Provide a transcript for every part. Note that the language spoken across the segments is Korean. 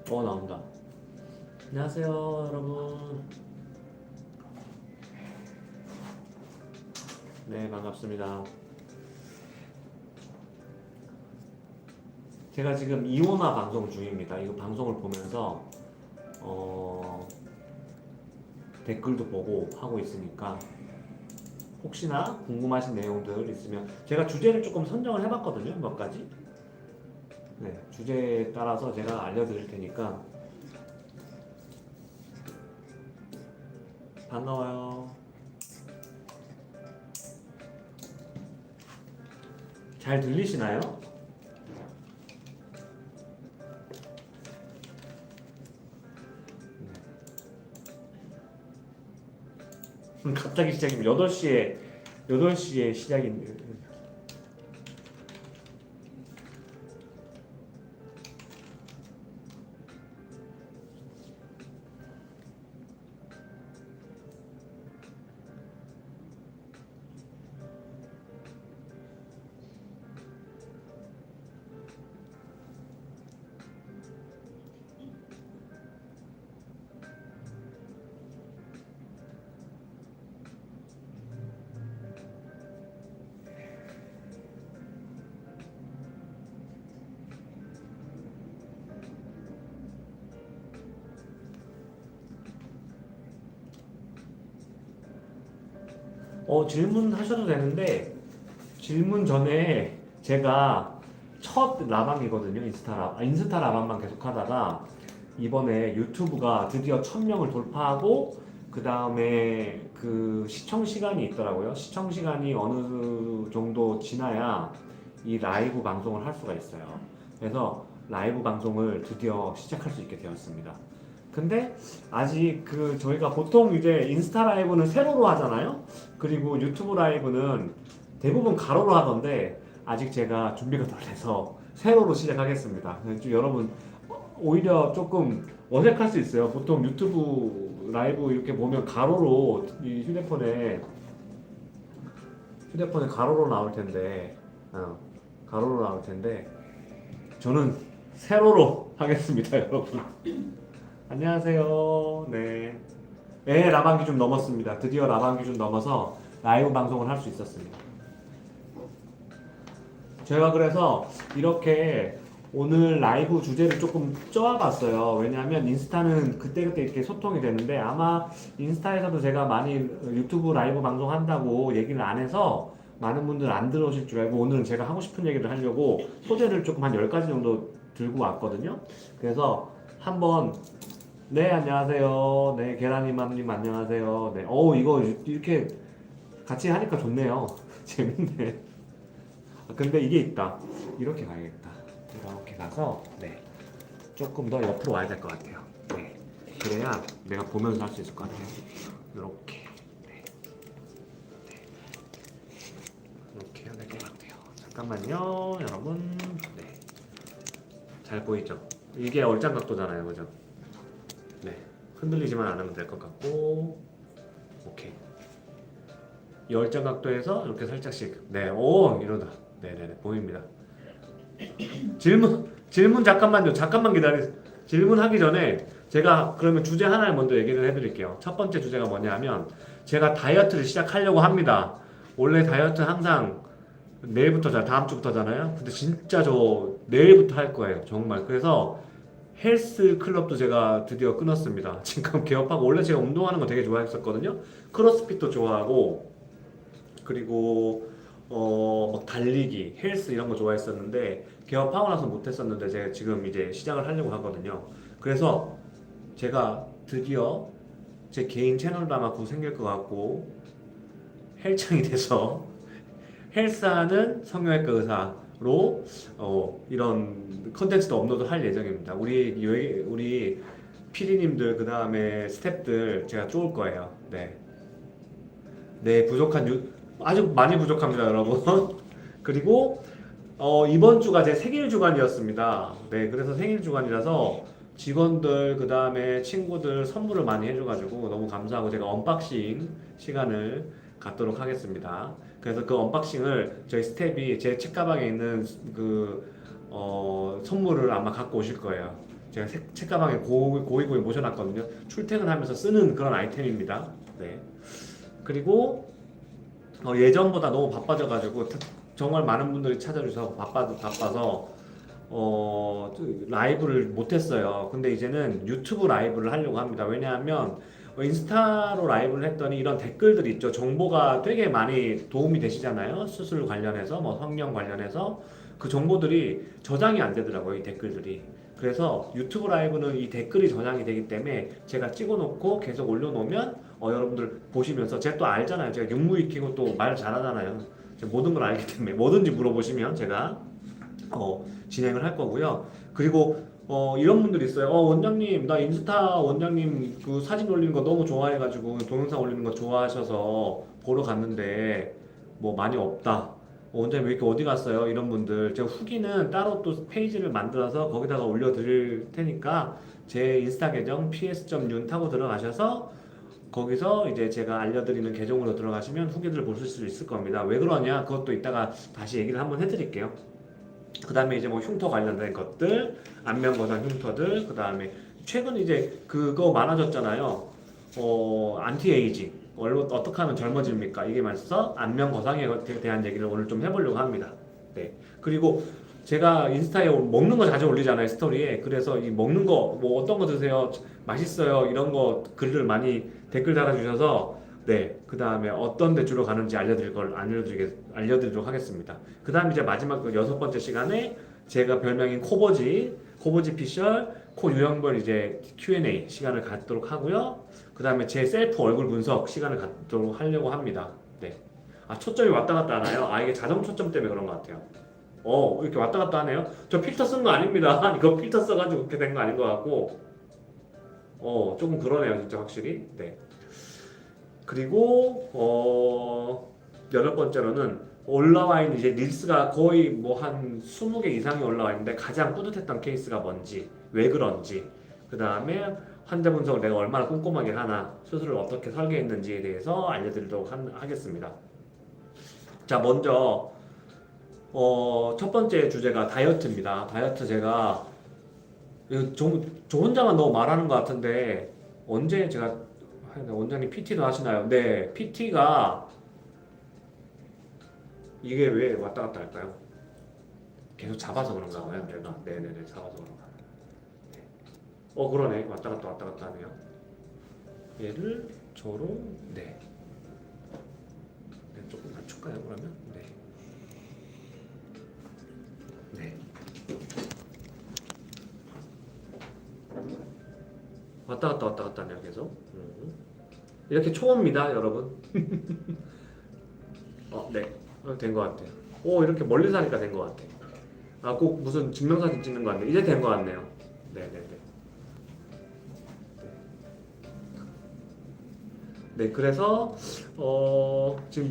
나온다. 안녕하세요, 여러분. 네, 반갑습니다. 제가 지금 이온화 방송 중입니다. 이거 방송을 보면서 댓글도 보고 하고 있으니까 혹시나 궁금하신 내용들 있으면 제가 주제를 조금 선정을 해봤거든요. 몇 가지. 네, 주제에 따라서 제가 알려드릴 테니까 반가워요. 잘 들리시나요? 갑자기 시작이면 8시에 시작인데. 질문하셔도 되는데 질문 전에 제가 첫 라방이거든요. 인스타 라방만 계속 하다가 이번에 유튜브가 드디어 1000명을 돌파하고 그 다음에 그 시청 시간이 있더라고요. 시청 시간이 어느 정도 지나야 이 라이브 방송을 할 수가 있어요. 그래서 라이브 방송을 드디어 시작할 수 있게 되었습니다. 근데 아직 저희가 보통 이제 인스타 라이브는 세로로 하잖아요. 그리고 유튜브 라이브는 대부분 가로로 하던데 아직 제가 준비가 덜 돼서 세로로 시작하겠습니다. 여러분 오히려 조금 어색할 수 있어요. 보통 유튜브 라이브 이렇게 보면 가로로 이 휴대폰에 가로로 나올 텐데 가로로 나올 텐데 저는 세로로 하겠습니다, 여러분. 안녕하세요. 네. 네, 라방 기준 넘었습니다. 드디어 라방 기준 넘어서 라이브 방송을 할 수 있었습니다. 제가 그래서 이렇게 오늘 라이브 주제를 조금 짜와봤어요. 왜냐하면 인스타는 그때그때 이렇게 소통이 되는데 아마 인스타에서도 제가 많이 유튜브 라이브 방송 한다고 얘기를 안 해서 많은 분들 안 들어오실 줄 알고 오늘은 제가 하고 싶은 얘기를 하려고 소재를 조금 한 10가지 정도 들고 왔거든요. 그래서 한번 네, 안녕하세요. 네, 계란이맘님 안녕하세요. 네, 이거 이렇게 같이 하니까 좋네요. 재밌네. 근데 이게 있다. 이렇게 가야겠다. 이렇게 가서, 네, 조금 더 옆으로 와야 될 것 같아요. 네, 그래야 내가 보면서 할 수 있을 것 같아요. 이렇게, 네, 이렇게 해야 될 것 같아요. 잠깐만요, 여러분. 네, 잘 보이죠? 이게 얼짱 각도잖아요, 그죠? 네, 흔들리지만 않으면 될 것 같고, 오케이. 열정 각도에서 이렇게 살짝씩, 네, 이러다, 네네네, 보입니다. 질문 잠깐만요, 잠깐만 기다리세요. 질문하기 전에 제가 그러면 주제 하나를 먼저 얘기를 해드릴게요. 첫 번째 주제가 뭐냐면 제가 다이어트를 시작하려고 합니다. 원래 다이어트 항상 다음 주부터잖아요. 근데 진짜 저 내일부터 할 거예요, 정말. 그래서 헬스 클럽도 제가 드디어 끊었습니다. 지금 개업하고 원래 제가 운동하는 거 되게 좋아했었거든요. 크로스핏도 좋아하고 그리고 막 달리기, 헬스 이런 거 좋아했었는데 개업하고 나서 못했었는데 제가 지금 이제 시작을 하려고 하거든요. 그래서 제가 드디어 제 개인 채널도 아마 곧 생길 것 같고 헬창이 돼서 헬스하는 성형외과 의사로 이런 컨텐츠도 업로드 할 예정입니다. 우리 PD님들 그 다음에 스태프들 제가 쪼을 거예요. 네, 네 아주 많이 부족합니다, 여러분. 그리고 이번 주가 제 생일 주간이었습니다. 네, 그래서 생일 주간이라서 직원들 그 다음에 친구들 선물을 많이 해줘가지고 너무 감사하고 제가 언박싱 시간을 갖도록 하겠습니다. 그래서 그 언박싱을 저희 스텝이 제 책가방에 있는 선물을 아마 갖고 오실 거예요. 제가 책가방에 고이 모셔놨거든요. 출퇴근하면서 쓰는 그런 아이템입니다. 네. 그리고 예전보다 너무 바빠져가지고 정말 많은 분들이 찾아주셔서 바빠서 라이브를 못했어요. 근데 이제는 유튜브 라이브를 하려고 합니다. 왜냐하면 인스타로 라이브를 했더니 이런 댓글들이 있죠. 정보가 되게 많이 도움이 되시잖아요. 수술 관련해서, 뭐 성형 관련해서 그 정보들이 저장이 안 되더라고요. 이 댓글들이. 그래서 유튜브 라이브는 이 댓글이 저장이 되기 때문에 제가 찍어놓고 계속 올려놓으면 여러분들 보시면서 제가 또 알잖아요. 제가 육무 익히고 또 말 잘하잖아요. 제가 모든 걸 알기 때문에 뭐든지 물어보시면 제가 진행을 할 거고요. 그리고 이런 분들이 있어요. 원장님, 나 인스타 원장님 그 사진 올리는 거 너무 좋아해가지고 동영상 올리는 거 좋아하셔서 보러 갔는데 뭐 많이 없다. 원장님 왜 이렇게 어디 갔어요? 이런 분들 제가 후기는 따로 또 페이지를 만들어서 거기다가 올려드릴 테니까 제 인스타 계정 ps.윤 타고 들어가셔서 거기서 이제 제가 알려드리는 계정으로 들어가시면 후기들을 보실 수 있을 겁니다. 왜 그러냐? 그것도 이따가 다시 얘기를 한번 해드릴게요. 그 다음에 이제 뭐 흉터 관련된 것들, 안면거상 흉터들, 그 다음에 최근 이제 그거 많아졌잖아요. 안티에이징. 어떻게 하면 젊어집니까? 이게 말해서 안면거상에 대한 얘기를 오늘 좀 해보려고 합니다. 네. 그리고 제가 인스타에 먹는 거 자주 올리잖아요, 스토리에. 그래서 이 먹는 거, 뭐 어떤 거 드세요? 맛있어요? 이런 거 글을 많이 댓글 달아주셔서 네, 그 다음에 어떤 대주로 가는지 알려드리도록 하겠습니다. 그 다음에 이제 마지막 그 6번째 시간에 제가 별명인 코보지 피셜, 코 유형별 이제 Q&A 시간을 갖도록 하고요. 그 다음에 제 셀프 얼굴 분석 시간을 갖도록 하려고 합니다. 네. 초점이 왔다 갔다 하나요? 이게 자동 초점 때문에 그런 것 같아요. 이렇게 왔다 갔다 하네요. 저 필터 쓴 거 아닙니다. 이거 필터 써가지고 그렇게 된 거 아닌 것 같고, 조금 그러네요, 진짜 확실히. 네. 그리고 8번째로는 올라와 있는 이제 릴스가 거의 뭐 한 20개 이상이 올라와 있는데 가장 뿌듯했던 케이스가 뭔지, 왜 그런지, 그 다음에 환자 분석을 내가 얼마나 꼼꼼하게 하나, 수술을 어떻게 설계했는지에 대해서 알려드리도록 하겠습니다. 자, 먼저 첫 번째 주제가 다이어트입니다. 다이어트 제가 저 혼자만 너무 말하는 것 같은데 언제 제가 원장님 PT도 하시나요? 네, PT가 이게 왜 왔다 갔다 할까요? 계속 잡아서 그런가 봐요. 내가 네네네 잡아서 그런가 봐요. 네. 그러네 왔다 갔다 하네요. 얘를 저로 네 조금 낮출까요 그러면? 네. 네. 왔다 갔다 하네요 계속. 이렇게 초입니다 여러분. 네. 된 것 같아요. 이렇게 멀리서 하니까 된 것 같아요. 꼭 무슨 증명사진 찍는 거 같네요. 이제 된 것 같네요. 네네네. 네, 그래서 지금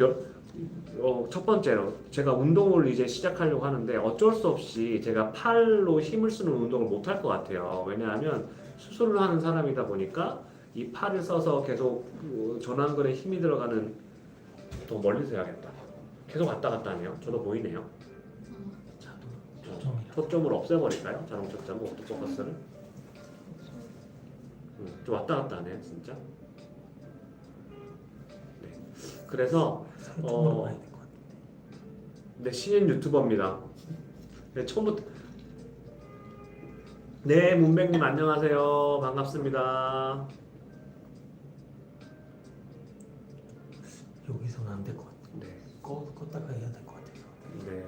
첫 번째로 제가 운동을 이제 시작하려고 하는데 어쩔 수 없이 제가 팔로 힘을 쓰는 운동을 못 할 것 같아요. 왜냐하면 수술을 하는 사람이다 보니까 이 팔을 써서 계속 전완근에 힘이 들어가는 더 멀리서 해야겠다. 계속 왔다 갔다 하네요. 저도 보이네요. 초점을 없애버릴까요? 자동 초점, 오토포커스를. 좀 왔다 갔다 하네, 진짜. 네. 그래서 네, 신인 유튜버입니다. 네, 처음부터 네, 문백님 안녕하세요. 반갑습니다. 여기서는 안 될 것 같아요. 네. 껐다가 해야 될 것 같아서. 네.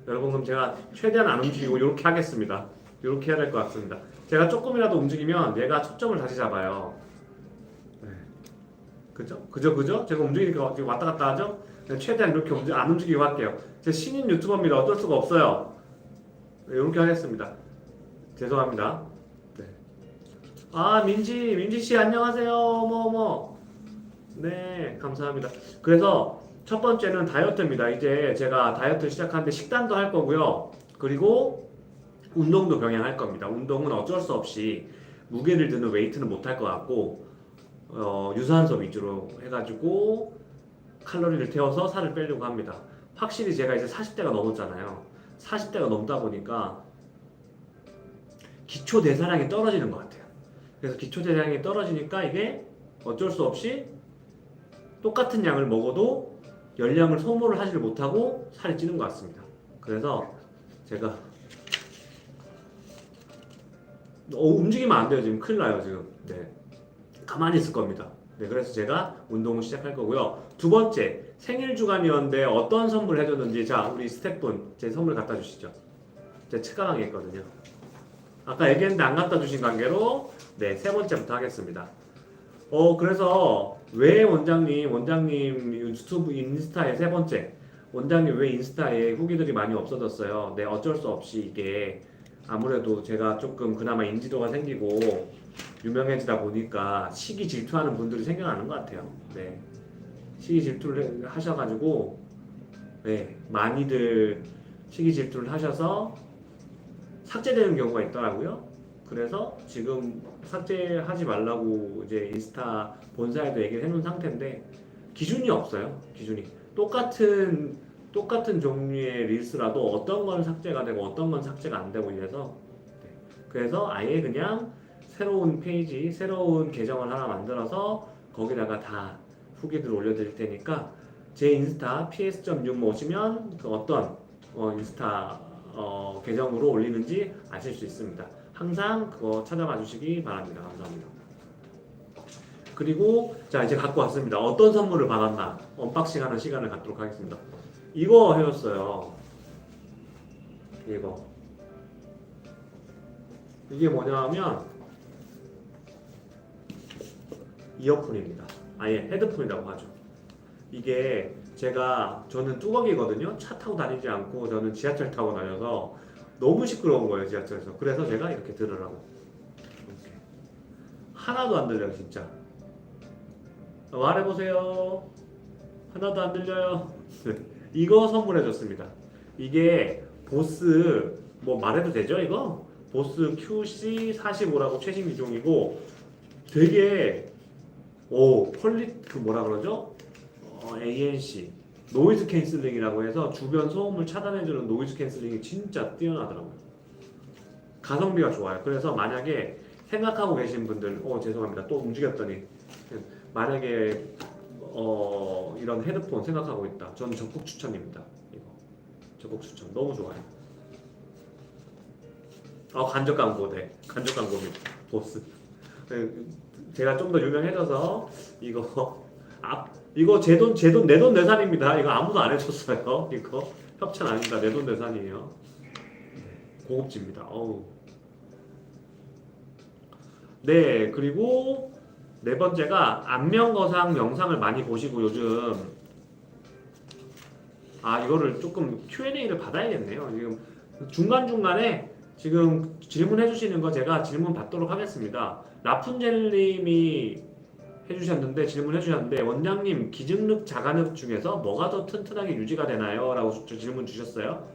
여러분 그럼 제가 최대한 안 움직이고 이렇게 하겠습니다. 이렇게 해야 될 것 같습니다. 제가 조금이라도 움직이면 얘가 초점을 다시 잡아요. 네. 그죠? 제가 움직이니까 지금 왔다 갔다 하죠? 최대한 이렇게 안 움직이고 할게요. 제 신인 유튜버입니다. 어쩔 수가 없어요. 네, 이렇게 하겠습니다. 죄송합니다. 네. 민지 씨 안녕하세요. 어머. 네, 감사합니다. 그래서 첫 번째는 다이어트입니다. 이제 제가 다이어트 시작하는데 식단도 할 거고요. 그리고 운동도 병행할 겁니다. 운동은 어쩔 수 없이 무게를 드는 웨이트는 못 할 것 같고 유산소 위주로 해가지고 칼로리를 태워서 살을 빼려고 합니다. 확실히 제가 이제 40대가 넘었잖아요. 40대가 넘다 보니까 기초 대사량이 떨어지는 것 같아요. 그래서 기초 대사량이 떨어지니까 이게 어쩔 수 없이 똑같은 양을 먹어도 열량을 소모를 하지 못하고 살이 찌는 것 같습니다. 그래서 제가 움직이면 안 돼요. 지금 큰일 나요. 지금. 네. 가만히 있을 겁니다. 네, 그래서 제가 운동을 시작할 거고요. 두 번째, 생일 주간이었는데 어떤 선물을 해줬는지, 자, 우리 스태프분 제 선물 갖다 주시죠. 제 책가방에 있거든요. 아까 얘기했는데 안 갖다 주신 관계로, 네, 세 번째부터 하겠습니다. 그래서 왜 원장님 유튜브 인스타에 세 번째, 원장님 왜 인스타에 후기들이 많이 없어졌어요? 네, 어쩔 수 없이 이게 아무래도 제가 조금 그나마 인지도가 생기고 유명해지다 보니까 시기 질투하는 분들이 생겨나는 것 같아요. 네, 시기 질투를 하셔가지고 네, 많이들 시기 질투를 하셔서 삭제되는 경우가 있더라고요. 그래서 지금 삭제하지 말라고 이제 인스타 본사에도 얘기를 해놓은 상태인데 기준이 없어요. 기준이 똑같은 종류의 릴스라도 어떤 건 삭제가 되고 어떤 건 삭제가 안 되고 이래서 네. 그래서 아예 그냥 새로운 페이지, 새로운 계정을 하나 만들어서 거기다가 다 후기들 올려드릴 테니까 제 인스타 ps.6 오시면 그 어떤 인스타 계정으로 올리는지 아실 수 있습니다. 항상 그거 찾아봐 주시기 바랍니다. 감사합니다. 그리고 자 이제 갖고 왔습니다. 어떤 선물을 받았나 언박싱하는 시간을 갖도록 하겠습니다. 이거 해줬어요. 이게 뭐냐면 이어폰입니다. 아예 헤드폰이라고 하죠. 이게 저는 뚜벅이거든요. 차 타고 다니지 않고 저는 지하철 타고 다녀서 너무 시끄러운 거예요, 지하철에서. 그래서 제가 이렇게 들으라고. 이렇게. 하나도 안 들려요, 진짜. 말해보세요. 하나도 안 들려요. 이거 선물해줬습니다. 이게 보스, 뭐 말해도 되죠, 이거? 보스 QC45라고 최신 기종이고 되게, 그 뭐라 그러죠? ANC. 노이즈 캔슬링이라고 해서 주변 소음을 차단해주는 노이즈 캔슬링이 진짜 뛰어나더라고요. 가성비가 좋아요. 그래서 만약에 생각하고 계신 분들, 죄송합니다. 또 움직였더니 만약에 이런 헤드폰 생각하고 있다. 저는 적극 추천입니다. 이거 적극 추천. 너무 좋아요. 간접 광고, 네. 간접 광고입니다. 보스. 제가 좀 더 유명해져서 이거 제 돈 내산입니다. 이거 아무도 안 해줬어요. 이거 협찬 아닙니다. 내 돈 내산이에요. 고급집니다. 어우. 네, 그리고 네 번째가 안면거상 영상을 많이 보시고 요즘 이거를 조금 Q&A를 받아야겠네요. 지금 중간중간에 지금 질문해 주시는 거 제가 질문 받도록 하겠습니다. 라푼젤님이 질문해 주셨는데 원장님 기증륵 자간륵 중에서 뭐가 더 튼튼하게 유지가 되나요? 라고 질문 주셨어요.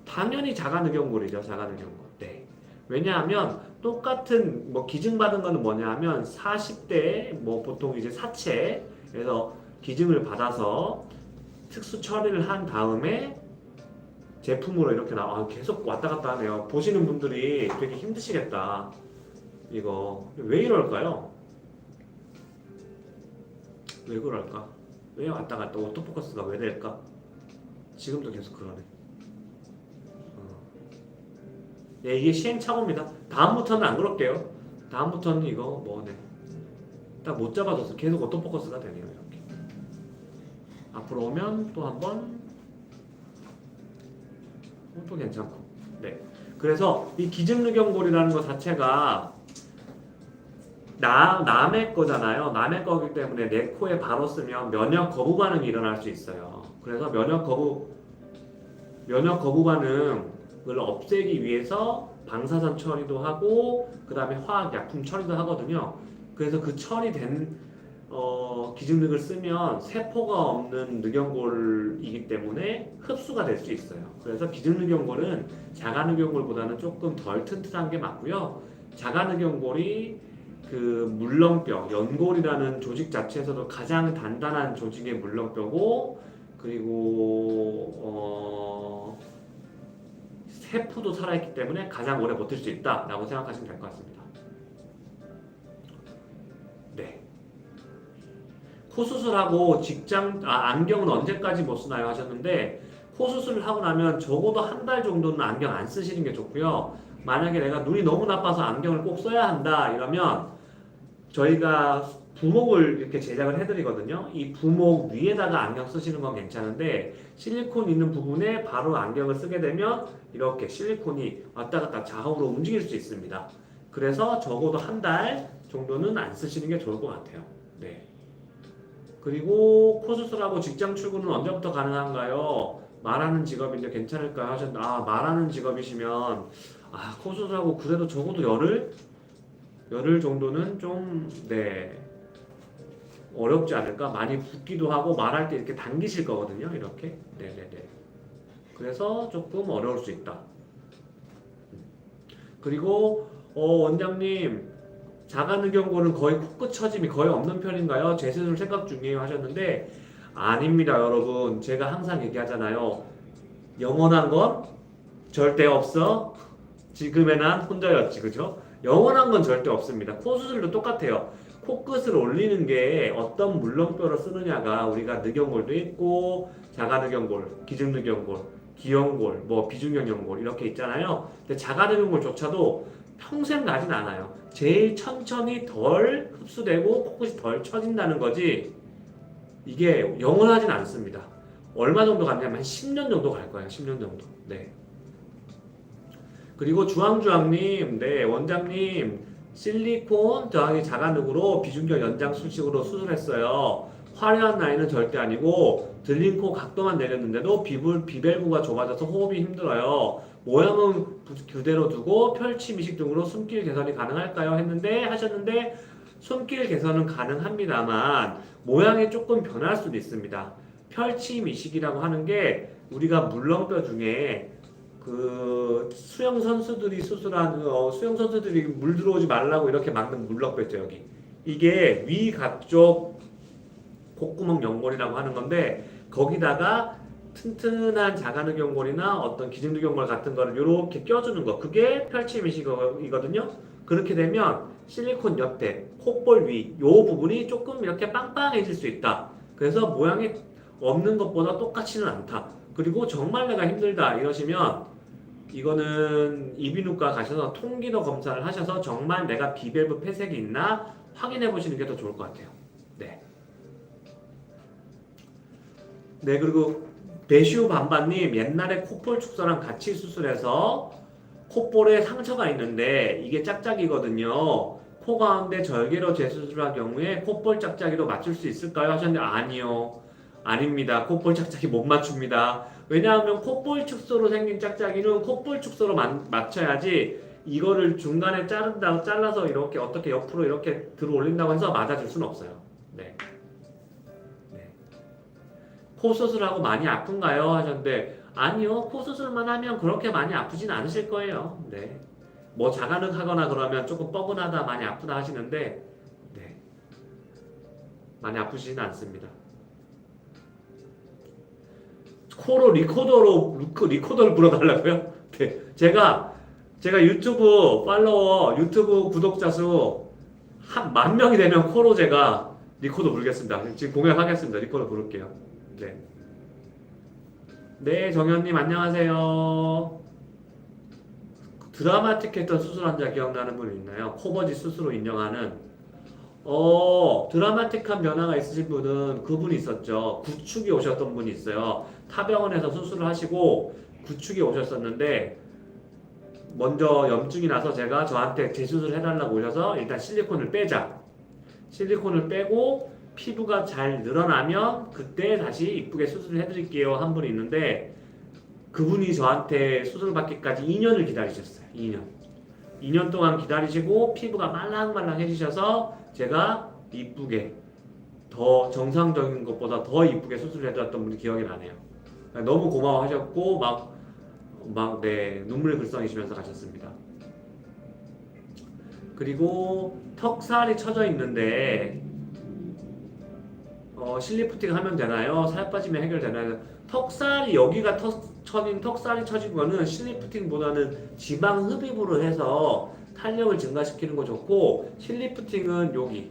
당연히 자간흑연골이죠. 자간흑연골. 네. 왜냐하면 똑같은 기증받은 거는 뭐냐면 40대 보통 이제 사체에서 기증을 받아서 특수 처리를 한 다음에 제품으로 이렇게 계속 왔다 갔다 하네요. 보시는 분들이 되게 힘드시겠다. 이거 왜 이럴까요? 왜 그럴까? 왜 왔다 갔다 오토포커스가 왜 될까? 지금도 계속 그러네. 네, 이게 시행착오입니다. 다음부터는 안 그럴게요. 다음부터는 이거 딱 못 잡아줘서 계속 오토포커스가 되네요. 이렇게 앞으로 오면 또 한번 또 괜찮고. 네. 그래서 이 기증늑연골이라는 것 자체가 남의 거잖아요. 남의 거기 때문에 내 코에 바로 쓰면 면역 거부 반응이 일어날 수 있어요. 그래서 면역 거부 반응을 없애기 위해서 방사선 처리도 하고 그 다음에 화학 약품 처리도 하거든요. 그래서 그 처리된 기증늑을 쓰면 세포가 없는 늑연골이기 때문에 흡수가 될 수 있어요. 그래서 기증늑연골은 자가늑연골보다는 조금 덜 튼튼한 게 맞고요. 자가늑연골이 그 물렁뼈, 연골이라는 조직 자체에서도 가장 단단한 조직의 물렁뼈고 그리고 세포도 살아있기 때문에 가장 오래 버틸 수 있다라고 생각하시면 될 것 같습니다. 네. 코 수술하고 안경은 언제까지 못 쓰나요 하셨는데, 코 수술을 하고 나면 적어도 한 달 정도는 안경 안 쓰시는 게 좋고요. 만약에 내가 눈이 너무 나빠서 안경을 꼭 써야 한다 이러면 저희가 부목을 이렇게 제작을 해드리거든요. 이 부목 위에다가 안경 쓰시는 건 괜찮은데, 실리콘 있는 부분에 바로 안경을 쓰게 되면 이렇게 실리콘이 왔다 갔다 좌우로 움직일 수 있습니다. 그래서 적어도 한 달 정도는 안 쓰시는 게 좋을 것 같아요. 네. 그리고 코 수술하고 직장 출근은 언제부터 가능한가요? 말하는 직업인데 괜찮을까요? 하셨는데, 말하는 직업이시면 코 수술하고 그래도 적어도 열흘 정도는 좀 어렵지 않을까? 많이 붓기도 하고 말할 때 이렇게 당기실 거거든요. 이렇게. 네네네. 그래서 조금 어려울 수 있다. 그리고 원장님, 자가누경골은 거의 코끝 처짐이 거의 없는 편인가요? 재수술 생각 중이에요 하셨는데, 아닙니다 여러분. 제가 항상 얘기하잖아요. 영원한 건 절대 없어. 지금의 난 혼자였지, 그죠? 영원한 건 절대 없습니다. 코 수술도 똑같아요. 코끝을 올리는 게 어떤 물렁뼈를 쓰느냐가, 우리가 누경골도 있고 자가누경골, 기중누경골, 기형골, 비중형 연골 이렇게 있잖아요. 근데 자가누경골조차도 평생 나진 않아요. 제일 천천히 덜 흡수되고 코끝이 덜 처진다는 거지, 이게 영원하진 않습니다. 얼마 정도 갔냐면 한 10년 정도 갈 거예요. 10년 정도. 네. 그리고 주황주황님, 네, 원장님, 실리콘 더하기 자가누으로 비중격 연장 수식으로 수술했어요. 화려한 라인은 절대 아니고 들린 코 각도만 내렸는데도 비밸브가 좁아져서 호흡이 힘들어요. 모양은 그대로 두고 펼침 이식 등으로 숨길 개선이 가능할까요? 하셨는데 숨길 개선은 가능합니다만 모양이 조금 변할 수도 있습니다. 펼침 이식이라고 하는 게 우리가 물렁뼈 중에 그 수영 선수들이 수술한 수영 선수들이 물 들어오지 말라고 이렇게 막는 물렁뼈 있죠 여기. 이게 위 가쪽 콧구멍 연골이라고 하는 건데, 거기다가 튼튼한 자가누경골이나 어떤 기중누경골 같은 거를 이렇게 껴주는 거, 그게 펼침 이식이거든요. 그렇게 되면 실리콘 옆에 콧볼 위 요 부분이 조금 이렇게 빵빵해질 수 있다. 그래서 모양이 없는 것보다 똑같지는 않다. 그리고 정말 내가 힘들다 이러시면 이거는 이비인후과 가셔서 통기도 검사를 하셔서 정말 내가 비밸브 폐색이 있나 확인해 보시는 게 더 좋을 것 같아요. 네. 네, 그리고 배시우 반반님, 옛날에 콧볼 축소랑 같이 수술해서 콧볼에 상처가 있는데 이게 짝짝이거든요. 코 가운데 절개로 재수술할 경우에 콧볼 짝짝이로 맞출 수 있을까요? 하셨는데 아니요. 아닙니다. 콧볼 짝짝이 못 맞춥니다. 왜냐하면 콧볼 축소로 생긴 짝짝이는 콧볼 축소로 맞춰야지, 이거를 중간에 잘라서 이렇게 어떻게 옆으로 이렇게 들어 올린다고 해서 맞아줄 수는 없어요. 네. 코 수술하고 많이 아픈가요? 하셨는데 아니요. 코 수술만 하면 그렇게 많이 아프진 않으실 거예요. 네. 자가능 하거나 그러면 조금 뻐근하다, 많이 아프다 하시는데, 네. 많이 아프지는 않습니다. 코로 리코더를 불어달라고요? 네. 제가 유튜브 팔로워, 유튜브 구독자 수 한 10,000명이 되면 코로 제가 리코더 불겠습니다. 지금 공약하겠습니다. 리코더 부를게요. 네. 네, 정현님 안녕하세요. 드라마틱했던 수술 환자 기억나는 분 있나요? 코버지 수술로 인정하는. 드라마틱한 변화가 있으신 분은 그분이 있었죠. 구축이 오셨던 분이 있어요. 타병원에서 수술을 하시고 구축이 오셨었는데, 먼저 염증이 나서 제가 저한테 재수술을 해달라고 오셔서 일단 실리콘을 빼자. 실리콘을 빼고 피부가 잘 늘어나면 그때 다시 이쁘게 수술을 해드릴게요 한 분이 있는데, 그분이 저한테 수술 받기까지 2년을 기다리셨어요. 2년 동안 기다리시고 피부가 말랑말랑해지셔서 제가 이쁘게, 더 정상적인 것보다 더 이쁘게 수술을 해드렸던 분이 기억이 나네요. 너무 고마워하셨고 네, 눈물 글썽이시면서 가셨습니다. 그리고 턱살이 처져 있는데 실리프팅 하면 되나요? 살 빠지면 해결되나요? 턱살이 여기가 턱살이 처진 거는 실리프팅보다는 지방 흡입으로 해서 탄력을 증가시키는 거 좋고, 실리프팅은 여기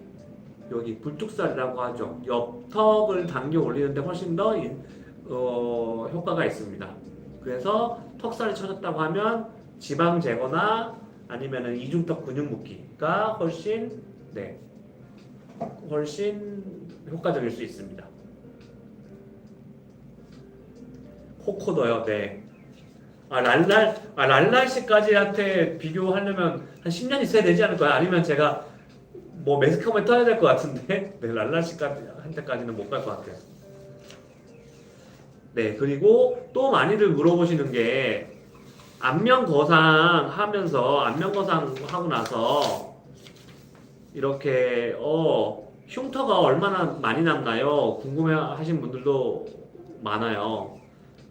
굴뚝살이라고 하죠. 옆턱을 당겨 올리는데 훨씬 더 효과가 있습니다. 그래서 턱살이 처졌다고 하면 지방 제거나 아니면은 이중턱 근육 묶기가 훨씬 효과적일 수 있습니다. 코코도요. 네. 랄랄 씨까지한테 비교하려면 한 10년 있어야 되지 않을까요? 아니면 제가 뭐 매스컴에 떠야 될 것 같은데, 네, 랄랄 씨한테까지는 못 갈 것 같아요. 네, 그리고 또 많이들 물어보시는 게 안면 거상 하고 나서 이렇게 흉터가 얼마나 많이 남나요? 궁금해하신 분들도 많아요.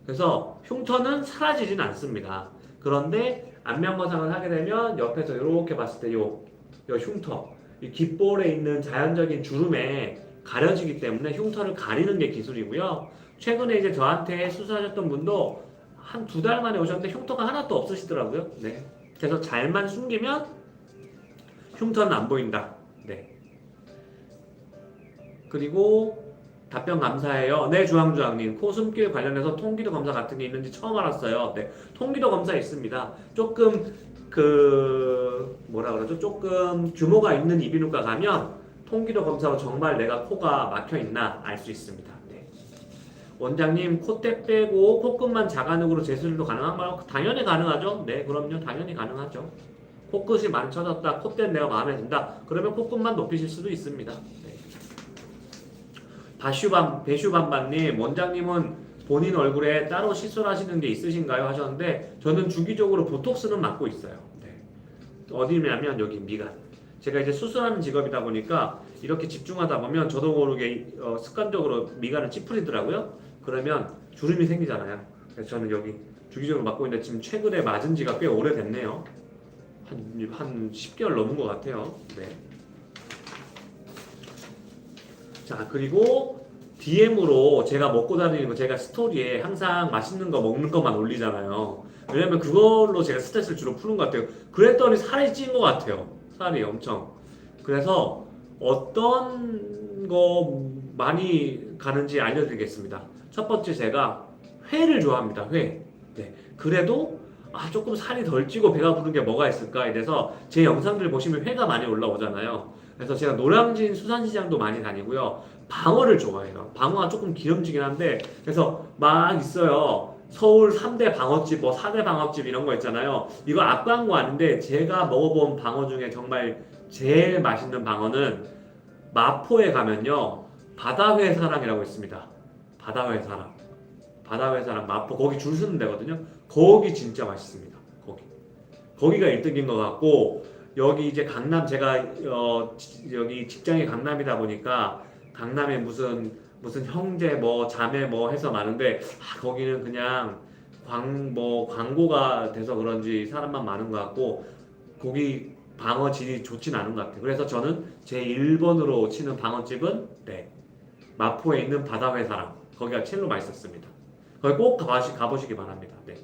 그래서 흉터는 사라지진 않습니다. 그런데 안면 거상을 하게 되면 옆에서 이렇게 봤을 때 요 흉터, 이 귓볼에 있는 자연적인 주름에 가려지기 때문에 흉터를 가리는 게 기술이고요. 최근에 이제 저한테 수술하셨던 분도 한 2달 만에 오셨는데 흉터가 하나도 없으시더라고요. 네. 그래서 잘만 숨기면 흉터는 안 보인다. 네. 그리고 답변 감사해요. 네, 주황주황님. 코 숨길 관련해서 통기도 검사 같은 게 있는지 처음 알았어요. 네, 통기도 검사 있습니다. 조금 조금 규모가 있는 이비인후과 가면 통기도 검사로 정말 내가 코가 막혀 있나 알 수 있습니다. 네. 원장님, 콧대 빼고 콧끝만 자가능으로 재수술도 가능한가요? 당연히 가능하죠. 네, 그럼요. 당연히 가능하죠. 코끝이 많이 처졌다. 콧대는 내가 마음에 든다. 그러면 코끝만 높이실 수도 있습니다. 네. 배슈반반님, 원장님은 본인 얼굴에 따로 시술하시는 게 있으신가요? 하셨는데 저는 주기적으로 보톡스는 맞고 있어요. 네. 어디냐면 여기 미간. 제가 이제 수술하는 직업이다 보니까 이렇게 집중하다 보면 저도 모르게 습관적으로 미간을 찌푸리더라고요. 그러면 주름이 생기잖아요. 그래서 저는 여기 주기적으로 맞고 있는데 지금 최근에 맞은 지가 꽤 오래됐네요. 한 10개월 넘은 것 같아요. 네. 자, 그리고 DM으로 제가 먹고 다니는 거, 제가 스토리에 항상 맛있는 거 먹는 것만 올리잖아요. 왜냐면 그걸로 제가 스트레스를 주로 푸는 것 같아요. 그랬더니 살이 찐 것 같아요. 살이 엄청. 그래서 어떤 거 많이 가는지 알려드리겠습니다. 첫 번째, 제가 회를 좋아합니다. 회. 네. 그래도 조금 살이 덜 찌고 배가 부른 게 뭐가 있을까에 대해서 제 영상들 보시면 회가 많이 올라오잖아요. 그래서 제가 노량진 수산시장도 많이 다니고요. 방어를 좋아해요. 방어가 조금 기름지긴 한데, 그래서 막 있어요. 서울 3대 방어집, 4대 방어집 이런 거 있잖아요. 이거 앞광고 아닌데 제가 먹어본 방어 중에 정말 제일 맛있는 방어는 마포에 가면요. 바다회사랑이라고 있습니다. 바다회사랑 마포, 거기 줄 서는 데거든요. 거기 진짜 맛있습니다. 거기가 1등인 것 같고, 여기 이제 강남, 제가 여기 직장이 강남이다 보니까 강남에 무슨 형제 자매 해서 많은데, 거기는 그냥 광고가 돼서 그런지 사람만 많은 것 같고, 거기 방어 질이 좋진 않은 것 같아요. 그래서 저는 제 1번으로 치는 방어집은 마포에 있는 바다회사랑, 거기가 첼로 맛있었습니다. 거기 꼭 가보시기 바랍니다. 네.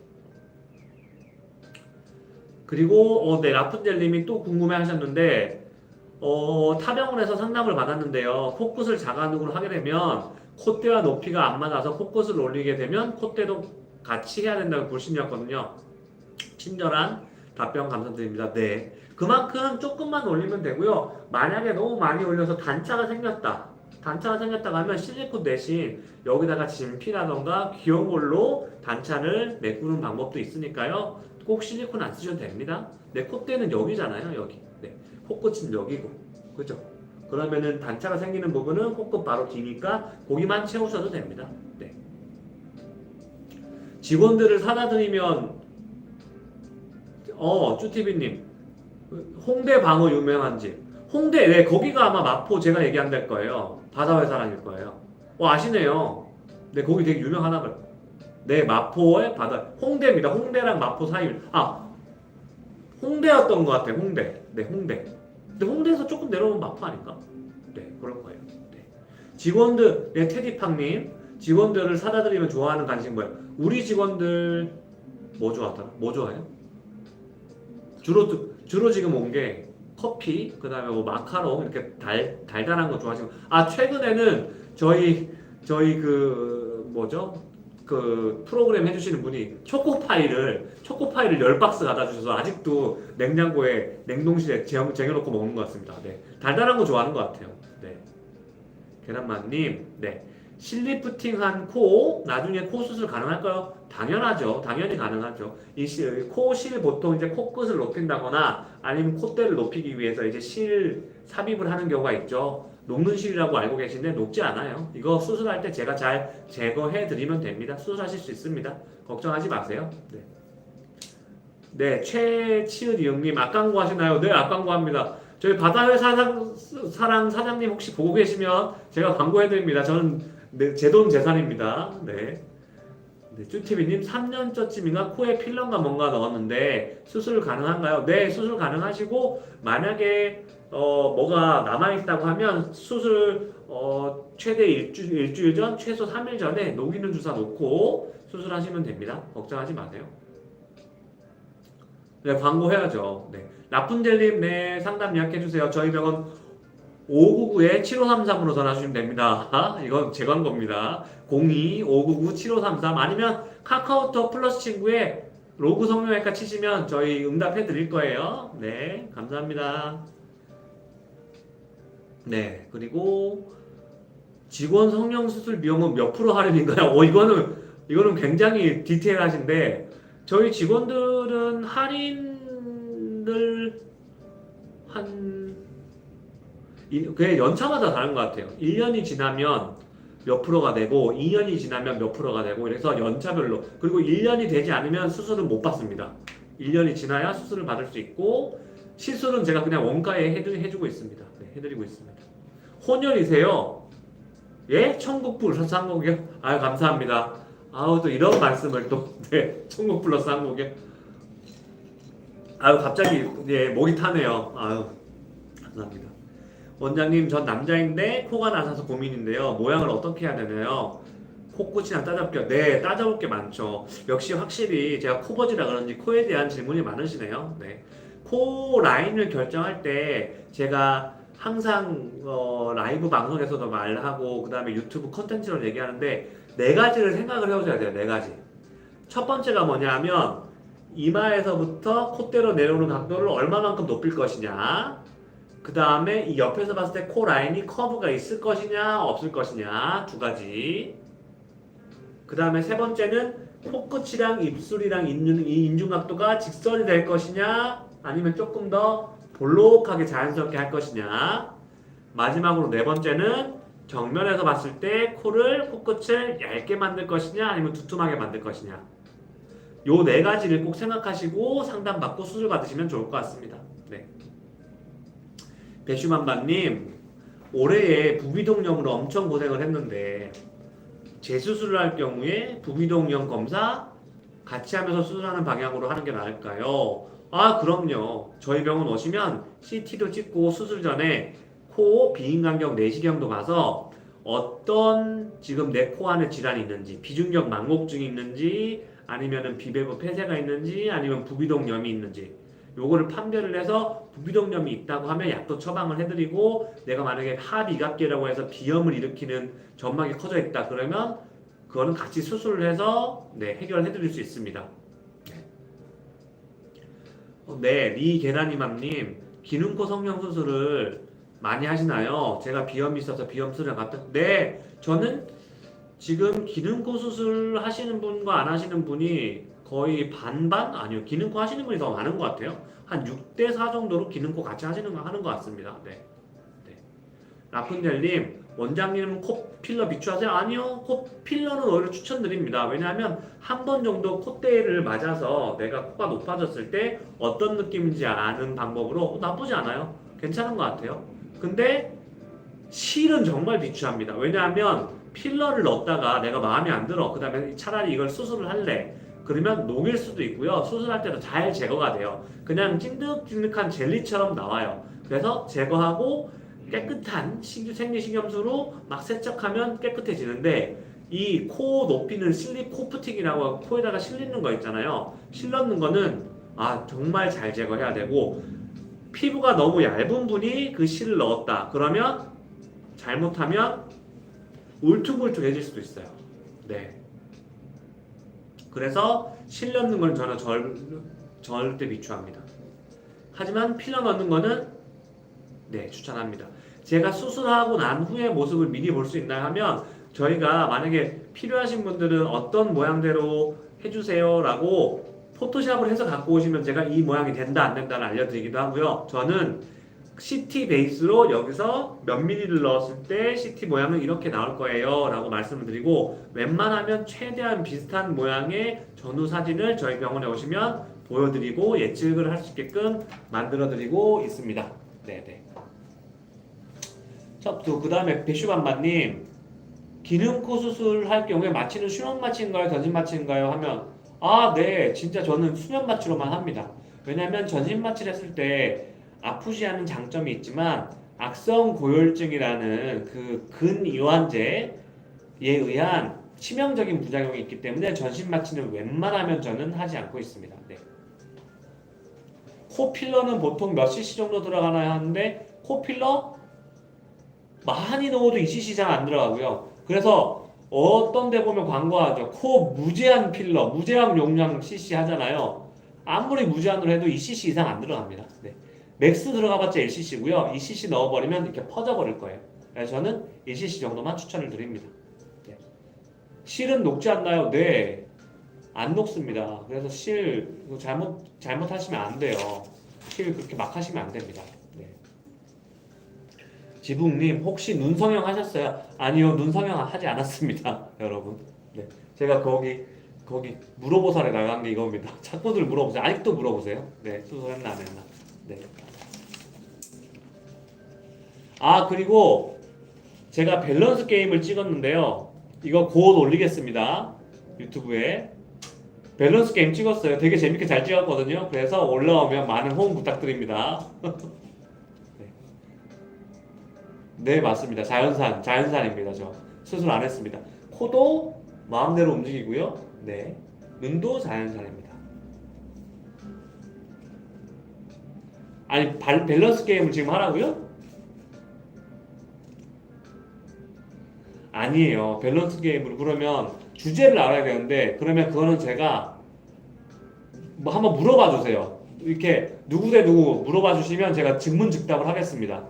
그리고 라푼젤님이 또 궁금해하셨는데, 타병원에서 상담을 받았는데요. 코끝을 자가능으로 하게 되면 콧대와 높이가 안 맞아서 코끝을 올리게 되면 콧대도 같이 해야 된다고 불신이었거든요. 친절한 답변 감사드립니다. 네, 그만큼 조금만 올리면 되고요. 만약에 너무 많이 올려서 단차가 생겼다 하면 실리콘 대신 여기다가 진피라던가 귀여운 걸로 단차를 메꾸는 방법도 있으니까요. 꼭 실리콘 안 쓰셔도 됩니다. 내 콧대는 여기잖아요. 여기. 네. 코끝은 여기고. 그죠? 그러면은 단차가 생기는 부분은 코끝 바로 뒤니까 거기만 채우셔도 됩니다. 네. 직원들을 사다 드리면 쭈티비님, 홍대 방어 유명한 집. 홍대, 네, 거기가 아마 마포 제가 얘기한 될 거예요. 바다회사랑일 거예요. 아시네요. 네, 거기 되게 유명하나 봐요. 네, 마포의 홍대입니다. 홍대랑 마포 사이. 홍대였던 것 같아요. 홍대. 네, 홍대. 근데 홍대에서 조금 내려오면 마포 아닌가? 네, 그럴 거예요. 네. 직원들, 네, 테디팡님. 직원들을 사다 드리면 좋아하는 간식 뭐예요? 우리 직원들 뭐 좋아하더라? 뭐 좋아해요? 주로 지금 온 게 커피, 그다음에 뭐 마카롱 이렇게 달달한 거 좋아하시고 최근에는 저희 그 뭐죠? 그 프로그램 해주시는 분이 초코파이를 10박스 갖다 주셔서 아직도 냉장고에 냉동실에 쟁여놓고 먹는 것 같습니다. 네. 달달한 거 좋아하는 것 같아요. 네. 계란맛님, 네. 실리프팅한 코 나중에 코 수술 가능할까요? 당연하죠. 당연히 가능하죠. 코실 보통 이제 코끝을 높인다거나 아니면 콧대를 높이기 위해서 이제 실 삽입을 하는 경우가 있죠. 녹는 실이라고 알고 계신데 녹지 않아요. 이거 수술할 때 제가 잘 제거해 드리면 됩니다. 수술하실 수 있습니다. 걱정하지 마세요. 네. 네, 최치은 이응님 앞광고 하시나요? 네, 앞광고 합니다. 저희 바다회 사랑 사장님 혹시 보고 계시면 제가 광고해드립니다. 저는 제 돈 재산입니다. 네. 네, 쭈티비님 3년째쯤인가 코에 필러인가 뭔가 넣었는데 수술 가능한가요? 네, 수술 가능하시고 만약에 뭐가 남아있다고 하면 수술 최대 일주일 전, 최소 3일 전에 녹이는 주사 놓고 수술하시면 됩니다. 걱정하지 마세요. 네, 광고해야죠. 네. 라푼젤님, 네, 상담 예약해주세요. 저희 병원 599-7533으로 전화 주시면 됩니다. 이건 제 광고입니다. 02-599-7533 아니면 카카오톡 플러스 친구에 로그 성형외과 치시면 저희 응답해 드릴 거예요. 네, 감사합니다. 네, 그리고 직원 성형수술 비용은 몇 프로 할인인가요? 이거는 굉장히 디테일하신데 저희 직원들은 할인을 그게 연차마다 다른 것 같아요. 1년이 지나면 몇 프로가 되고 2년이 지나면 몇 프로가 되고 그래서 연차별로 그리고 1년이 되지 않으면 수술은 못 받습니다. 1년이 지나야 수술을 받을 수 있고 시술은 제가 그냥 원가에 해주고 있습니다. 네, 해드리고 있습니다. 혼혈이세요? 예? 천국 플러스 한국이요? 아유 감사합니다. 아우 또 이런 말씀을 또 네, 천국 플러스 한국이요? 아유 갑자기 예 목이 타네요. 아유 감사합니다. 원장님 전 남자인데 코가 나서서 고민인데요. 모양을 어떻게 해야 되나요? 코끝이랑 따져볼게요. 네, 따져볼 게 많죠. 역시 확실히 제가 코버지라 그런지 코에 대한 질문이 많으시네요. 네, 코 라인을 결정할 때 제가 항상 라이브 방송에서도 말하고 그 다음에 유튜브 컨텐츠로 얘기하는데 네 가지를 생각을 해오셔야 돼요. 네 가지. 첫 번째가 뭐냐면 이마에서부터 콧대로 내려오는 각도를 얼마만큼 높일 것이냐. 그 다음에 이 옆에서 봤을 때 코 라인이 커브가 있을 것이냐 없을 것이냐 두 가지. 그 다음에 세 번째는 코끝이랑 입술이랑 이 인중각도가 직선이 될 것이냐 아니면 조금 더 볼록하게 자연스럽게 할 것이냐. 마지막으로 네 번째는 정면에서 봤을 때 코끝을 얇게 만들 것이냐 아니면 두툼하게 만들 것이냐. 요 네 가지를 꼭 생각하시고 상담받고 수술 받으시면 좋을 것 같습니다. 네. 배슈만반님 올해에 부비동염으로 엄청 고생을 했는데 재수술을 할 경우에 부비동염 검사 같이 하면서 수술하는 방향으로 하는 게 나을까요? 그럼요. 저희 병원 오시면 CT도 찍고 수술 전에 코 비인간경 내시경도 가서 어떤 지금 내 코 안에 질환이 있는지 비중격 망곡증이 있는지 아니면은 비배부 폐쇄가 있는지 아니면 부비동염이 있는지 요거를 판별을 해서 부비동염이 있다고 하면 약도 처방을 해드리고 내가 만약에 하비각계라고 해서 비염을 일으키는 점막이 커져 있다 그러면 그거는 같이 수술을 해서 해결해드릴 수 있습니다. 네, 리계란이맘님 기능코 성형 수술을 많이 하시나요? 제가 비염이 있어서 비염 수술을 갔다. 네, 저는 지금 기능코 수술 하시는 분과 안 하시는 분이 거의 반반? 아니요. 기능코 하시는 분이 더 많은 것 같아요. 한 6대4 정도로 기능코 같이 하는 것 같습니다. 네. 라푼젤님, 원장님은 코 필러 비추하세요? 아니요. 코 필러는 오히려 추천드립니다. 왜냐하면 한 번 정도 콧대를 맞아서 내가 코가 높아졌을 때 어떤 느낌인지 아는 방법으로 나쁘지 않아요. 괜찮은 것 같아요. 근데 실은 정말 비추합니다. 왜냐하면 필러를 넣었다가 내가 마음에 안 들어. 그 다음에 차라리 이걸 수술을 할래. 그러면 녹일 수도 있고요. 수술할 때도 잘 제거가 돼요. 그냥 찐득찐득한 젤리처럼 나와요. 그래서 제거하고 깨끗한 생리식염수로 막 세척하면 깨끗해지는데 이 코 높이는 슬립 코프팅이라고 코에다가 실리는 거 있잖아요. 실넣는 거는 정말 잘 제거해야 되고 피부가 너무 얇은 분이 그 실을 넣었다. 그러면 잘못하면 울퉁불퉁해질 수도 있어요. 네. 그래서 실 넣는 건 저는 절대 비추합니다. 하지만 필러 넣는 거는 네, 추천합니다. 제가 수술하고 난 후의 모습을 미리 볼 수 있나요 하면 저희가 만약에 필요하신 분들은 어떤 모양대로 해주세요 라고 포토샵을 해서 갖고 오시면 제가 이 모양이 된다 안 된다를 알려드리기도 하고요. 저는 CT 베이스로 여기서 몇 미리를 넣었을 때 CT 모양은 이렇게 나올 거예요 라고 말씀을 드리고 웬만하면 최대한 비슷한 모양의 전후 사진을 저희 병원에 오시면 보여드리고 예측을 할 수 있게끔 만들어 드리고 있습니다. 네네. 그 다음에 배슈반반님 기능코 수술할 경우에 마취는 수면 마취인가요? 전신 마취인가요? 하면 네 진짜 저는 수면 마취로만 합니다. 왜냐면 전신 마취를 했을 때 아프지 않은 장점이 있지만 악성 고열증이라는 그 근이완제에 의한 치명적인 부작용이 있기 때문에 전신 마취는 웬만하면 저는 하지 않고 있습니다. 네. 코 필러는 보통 몇 cc 정도 들어가나요 하는데 코 필러 많이 넣어도 2cc 잘 안 들어가고요. 그래서 어떤 데 보면 광고하죠. 코 무제한 필러, 무제한 용량 cc 하잖아요. 아무리 무제한으로 해도 2cc 이상 안 들어갑니다. 네. 맥스 들어가봤자 1cc고요. 2cc 넣어버리면 이렇게 퍼져버릴 거예요. 그래서 저는 1cc 정도만 추천을 드립니다. 네. 실은 녹지 않나요? 네. 안 녹습니다. 그래서 실 잘못하시면 안 돼요. 실 그렇게 막 하시면 안 됩니다. 네. 지붕님 혹시 눈 성형 하셨어요? 아니요, 눈 성형 하지 않았습니다, 여러분. 네. 제가 거기 물어보살에 나간 게 이겁니다. 자꾸들 물어보세요. 아직도 물어보세요. 네, 수술했나 안 했나. 네. 그리고 제가 밸런스 게임을 찍었는데요. 이거 곧 올리겠습니다. 유튜브에. 밸런스 게임 찍었어요. 되게 재밌게 잘 찍었거든요. 그래서 올라오면 많은 호응 부탁드립니다. 네. 네, 맞습니다. 자연산입니다. 저 수술 안 했습니다. 코도 마음대로 움직이고요. 네, 눈도 자연산입니다. 아니, 밸런스 게임을 지금 하라고요? 아니에요. 밸런스 게임으로 그러면 주제를 알아야 되는데 그러면 그거는 제가 뭐 한번 물어봐 주세요. 이렇게 누구 대 누구 물어봐 주시면 제가 즉문즉답을 하겠습니다.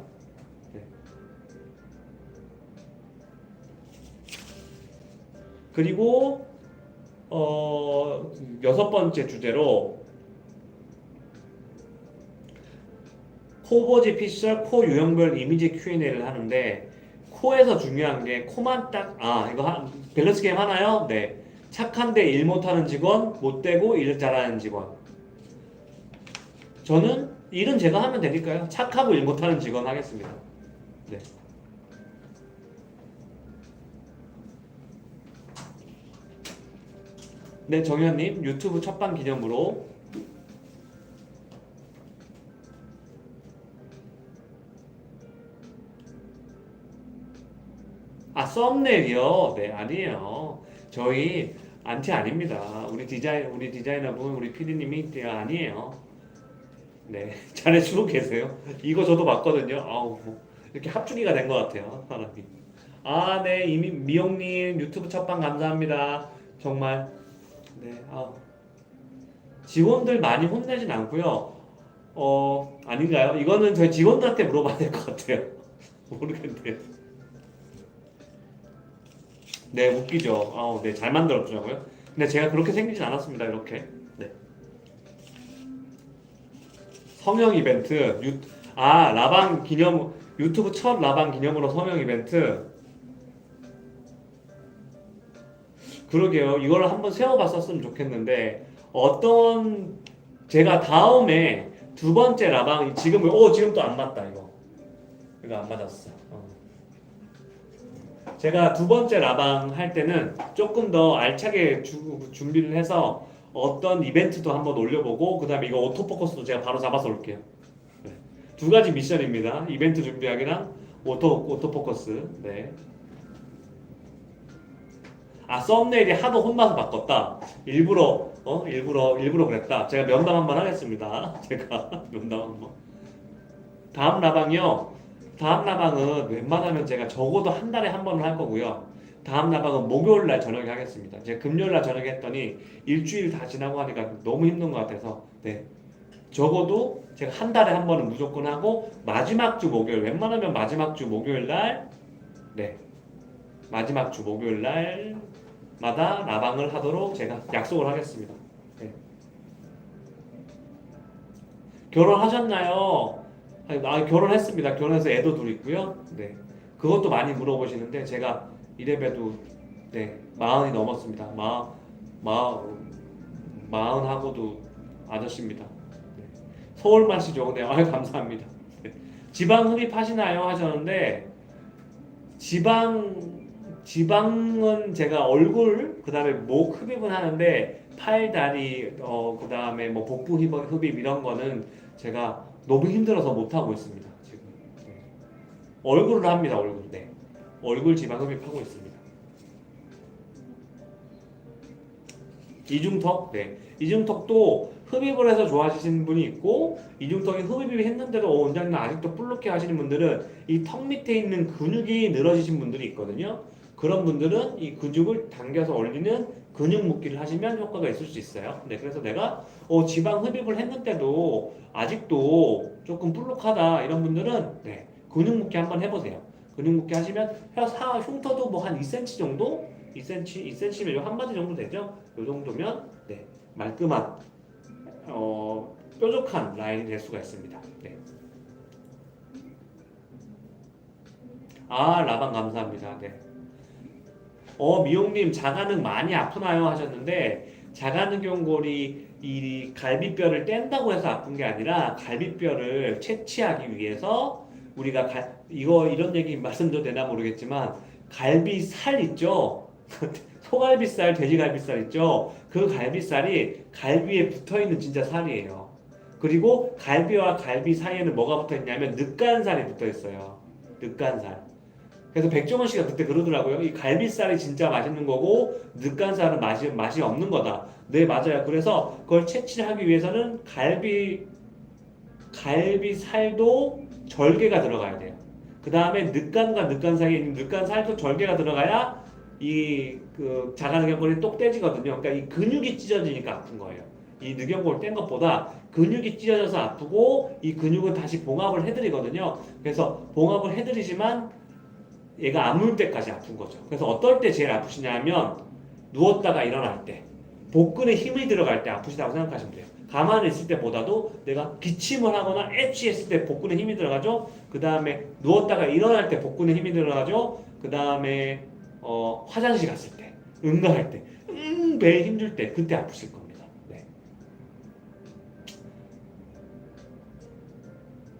네. 그리고 6번째 주제로 코보지 피셜 코 유형별 이미지 Q&A를 하는데 코에서 중요한 게 코만 딱 이거 밸런스 게임 하나요? 네. 착한데 일 못하는 직원, 못되고 일 잘하는 직원. 저는 일은 제가 하면 되니까요. 착하고 일 못하는 직원 하겠습니다. 네. 네, 정현님 유튜브 첫방 기념으로 썸네일이요? 네, 아니에요. 저희 안티 아닙니다. 우리 디자이너분, 우리 PD님이 아니에요. 네, 잘해주고 계세요. 이거 저도 봤거든요. 이렇게 합주기가 된 것 같아요, 사람이. 네, 이미 미용님 유튜브 첫방 감사합니다. 정말. 네, 직원들 많이 혼내진 않고요. 아닌가요? 이거는 저희 직원들한테 물어봐야 될 것 같아요. 모르겠네요. 네, 웃기죠. 네, 잘 만들었더라고요. 근데 제가 그렇게 생기진 않았습니다. 이렇게. 네. 성형 이벤트. 라방 기념 유튜브 첫 라방 기념으로 성형 이벤트. 그러게요. 이걸 한번 세워봤었으면 좋겠는데 제가 다음에 두 번째 라방 지금 또 안 맞다 이거 안 맞았어. 제가 두 번째 라방 할 때는 조금 더 알차게 준비를 해서 어떤 이벤트도 한번 올려보고 그 다음에 이거 오토포커스도 제가 바로 잡아서 올게요. 네. 두 가지 미션입니다. 이벤트 준비하기랑 오토포커스. 네. 아, 썸네일이 하도 혼나서 바꿨다. 일부러 그랬다. 제가 면담 한번 하겠습니다. 제가 면담 한번. 다음 라방이요. 다음 라방은 웬만하면 제가 적어도 한 달에 한 번은 할 거고요. 다음 라방은 목요일 날 저녁에 하겠습니다. 제가 금요일 날 저녁에 했더니 일주일 다 지나고 하니까 너무 힘든 것 같아서 네. 적어도 제가 한 달에 한 번은 무조건 하고 마지막 주 목요일 웬만하면 마지막 주 목요일 날 네. 마지막 주 목요일 날마다 라방을 하도록 제가 약속을 하겠습니다. 네. 결혼하셨나요? 결혼했습니다. 결혼해서 애도 둘 있고요. 네. 그것도 많이 물어보시는데 제가 이래봬도 네, 40이 넘었습니다. 마흔하고도 아저씨입니다. 네. 서울만 시죠. 네, 아유 감사합니다. 네. 지방 흡입하시나요? 하셨는데 지방은 제가 얼굴 그다음에 목 흡입은 하는데 팔, 다리 그다음에 뭐 복부 흡입 이런 거는 제가 너무 힘들어서 못 하고 있습니다. 지금 네. 얼굴을 합니다. 얼굴. 네. 얼굴 지방 흡입하고 있습니다. 이중턱? 네. 이중턱도 흡입을 해서 좋아지시는 분이 있고 이중턱이 흡입이 했는데도 원장님 아직도 볼록해 하시는 분들은 이 턱 밑에 있는 근육이 늘어지신 분들이 있거든요. 그런 분들은 이 근육을 당겨서 올리는 근육 묶기를 하시면 효과가 있을 수 있어요. 네, 그래서 내가 지방 흡입을 했는데도 아직도 조금 볼록하다 이런 분들은 네, 근육 묶기 한번 해보세요. 근육 묶기 하시면 흉터도 뭐 한 2cm 정도? 2cm면 한 마디 정도 되죠? 이 정도면 네, 말끔한 뾰족한 라인이 될 수가 있습니다. 네. 아, 라방 감사합니다. 네. 미용님 자가능 많이 아프나요? 하셨는데 자가능경골이 이 갈비뼈를 뗀다고 해서 아픈 게 아니라 갈비뼈를 채취하기 위해서 우리가 이런 얘기 말씀도 되나 모르겠지만 갈비살 있죠? 소갈비살, 돼지갈비살 있죠? 그 갈비살이 갈비에 붙어있는 진짜 살이에요. 그리고 갈비와 갈비 사이에는 뭐가 붙어있냐면 늑간살이 붙어있어요. 늑간살. 그래서 백종원 씨가 그때 그러더라고요. 이 갈비살이 진짜 맛있는 거고 늑간살은 맛이 없는 거다. 네, 맞아요. 그래서 그걸 채취하기 위해서는 갈비살도 절개가 들어가야 돼요. 그 다음에 늑간과 늑간 사이에 있는 늑간살도 절개가 들어가야 그 자가늑연골이 똑 떼지거든요. 그러니까 이 근육이 찢어지니까 아픈 거예요. 이 늑연골 뗀 것보다 근육이 찢어져서 아프고 이 근육은 다시 봉합을 해드리거든요. 그래서 봉합을 해드리지만 얘가 아물 때까지 아픈 거죠. 그래서 어떨 때 제일 아프시냐면 누웠다가 일어날 때 복근에 힘이 들어갈 때 아프시다고 생각하시면 돼요. 가만히 있을 때보다도 내가 기침을 하거나 애취했을 때 복근에 힘이 들어가죠. 그 다음에 누웠다가 일어날 때 복근에 힘이 들어가죠. 그 다음에 화장실 갔을 때, 응가할 때, 배에 힘줄 때 그때 아프실 겁니다. 네.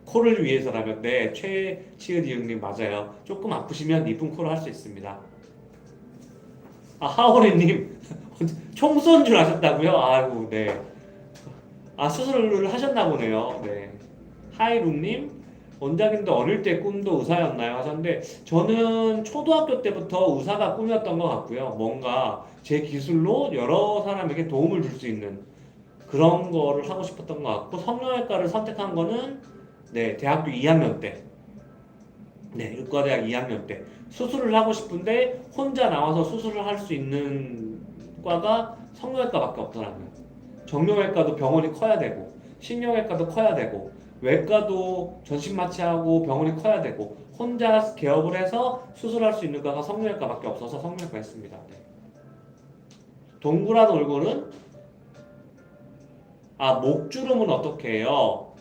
코를 위해서라면 네, 최치은 이응님 맞아요. 조금 아프시면 이쁜 코를 할 수 있습니다. 아, 하오리님 총 쏜 줄 아셨다고요? 아이고 네. 아, 수술을 하셨나 보네요. 네. 하이룸님 원장님도 어릴 때 꿈도 의사였나요? 하셨는데 저는 초등학교 때부터 의사가 꿈이었던 것 같고요. 뭔가 제 기술로 여러 사람에게 도움을 줄 수 있는 그런 거를 하고 싶었던 것 같고 성형외과를 선택한 거는 네, 대학교 2학년 때 네, 의과대학 2학년 때 수술을 하고 싶은데 혼자 나와서 수술을 할 수 있는 과가 성형외과밖에 없더라고요. 정형외과도 병원이 커야 되고 신경외과도 커야 되고 외과도 전신마취하고 병원이 커야 되고 혼자 개업을 해서 수술할 수 있는 과가 성형외과밖에 없어서 성형외과 했습니다. 네. 동그란 얼굴은 목주름은 어떻게 해요?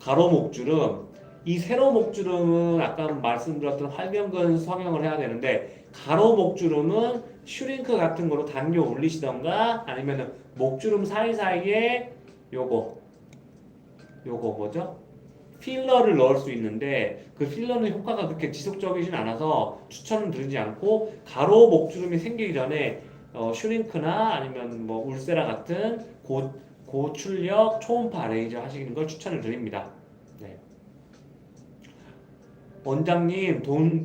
가로 목주름 이 세로 목주름은 아까 말씀드렸던 활경근 성형을 해야 되는데 가로 목주름은 슈링크 같은 거로 당겨 올리시던가 아니면 목주름 사이사이에 요거 뭐죠? 필러를 넣을 수 있는데 그 필러는 효과가 그렇게 지속적이진 않아서 추천은 드리지 않고 가로 목주름이 생기기 전에 슈링크나 아니면 뭐 울세라 같은 고출력 초음파 레이저 하시는 걸 추천을 드립니다. 네. 원장님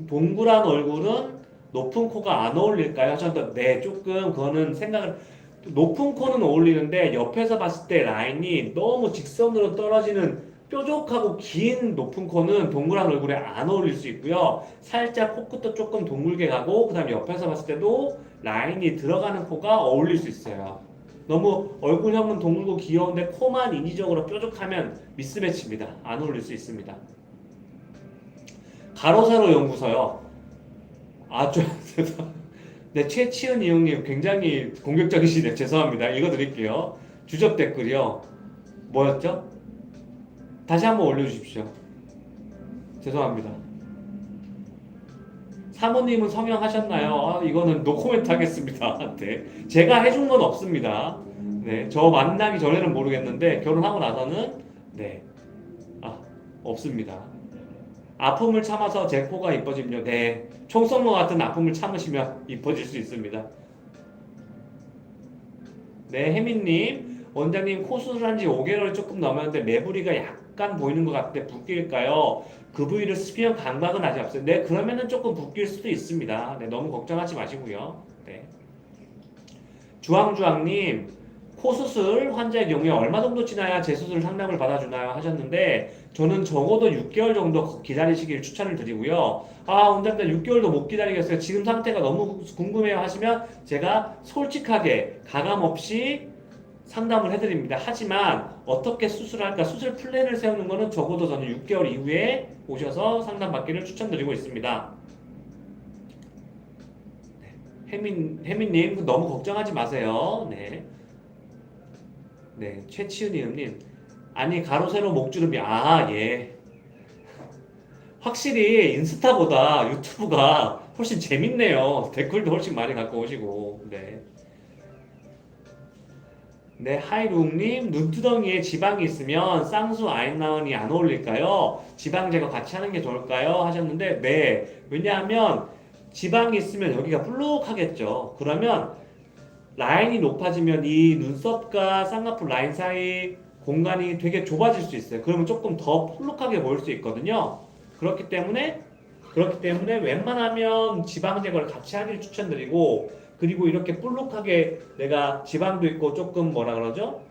동그란 얼굴은 높은 코가 안 어울릴까요? 하셨는데 네, 조금 그거는 생각을 높은 코는 어울리는데 옆에서 봤을 때 라인이 너무 직선으로 떨어지는 뾰족하고 긴 높은 코는 동그란 얼굴에 안 어울릴 수 있고요. 살짝 코끝도 조금 동글게 가고 그다음에 옆에서 봤을 때도 라인이 들어가는 코가 어울릴 수 있어요. 너무 얼굴형은 동글고 귀여운데 코만 인위적으로 뾰족하면 미스매치입니다. 안 어울릴 수 있습니다. 가로세로 연구소요. 아, 좀, 네, 최치은 이용님 굉장히 공격적이시네요. 죄송합니다. 읽어드릴게요. 주접 댓글이요. 뭐였죠? 다시 한번 올려주십시오. 죄송합니다. 사모님은 성형하셨나요? 아, 이거는 노코멘트 하겠습니다. 네. 제가 해준 건 없습니다. 네. 저 만나기 전에는 모르겠는데, 결혼하고 나서는, 네. 아, 없습니다. 아픔을 참아서 제 코가 이뻐지면요. 네. 총 쏜 것 같은 아픔을 참으시면 이뻐질 수 있습니다. 네, 혜민님. 원장님 코 수술한 지 5개월 조금 넘었는데 매부리가 약간 보이는 것 같은데 붓기일까요? 그 부위를 스피형 감각은 아직 없어요. 네, 그러면은 조금 붓기일 수도 있습니다. 네, 너무 걱정하지 마시고요. 네. 주황주황님, 코 수술 환자의 경우에 얼마 정도 지나야 재수술 상담을 받아주나요? 하셨는데 저는 적어도 6개월 정도 기다리시길 추천을 드리고요. 아, 원장님 6개월도 못 기다리겠어요. 지금 상태가 너무 궁금해요 하시면 제가 솔직하게 가감 없이 상담을 해드립니다. 하지만 어떻게 수술할까 수술 플랜을 세우는 것은 적어도 저는 6개월 이후에 오셔서 상담받기를 추천드리고 있습니다. 혜민님 너무 걱정하지 마세요. 네. 네, 최치은이님. 아니, 가로세로 목주름이, 예. 확실히 인스타보다 유튜브가 훨씬 재밌네요. 댓글도 훨씬 많이 갖고 오시고, 네. 네, 하이룽님, 눈두덩이에 지방이 있으면 쌍수 아이라인이 안 어울릴까요? 지방 제거 같이 하는 게 좋을까요? 하셨는데, 네. 왜냐하면 지방이 있으면 여기가 볼록하겠죠. 그러면 라인이 높아지면 이 눈썹과 쌍꺼풀 라인 사이 공간이 되게 좁아질 수 있어요. 그러면 조금 더 볼록하게 보일 수 있거든요. 그렇기 때문에 웬만하면 지방 제거를 같이 하기를 추천드리고 그리고 이렇게 볼록하게 내가 지방도 있고 조금 뭐라 그러죠?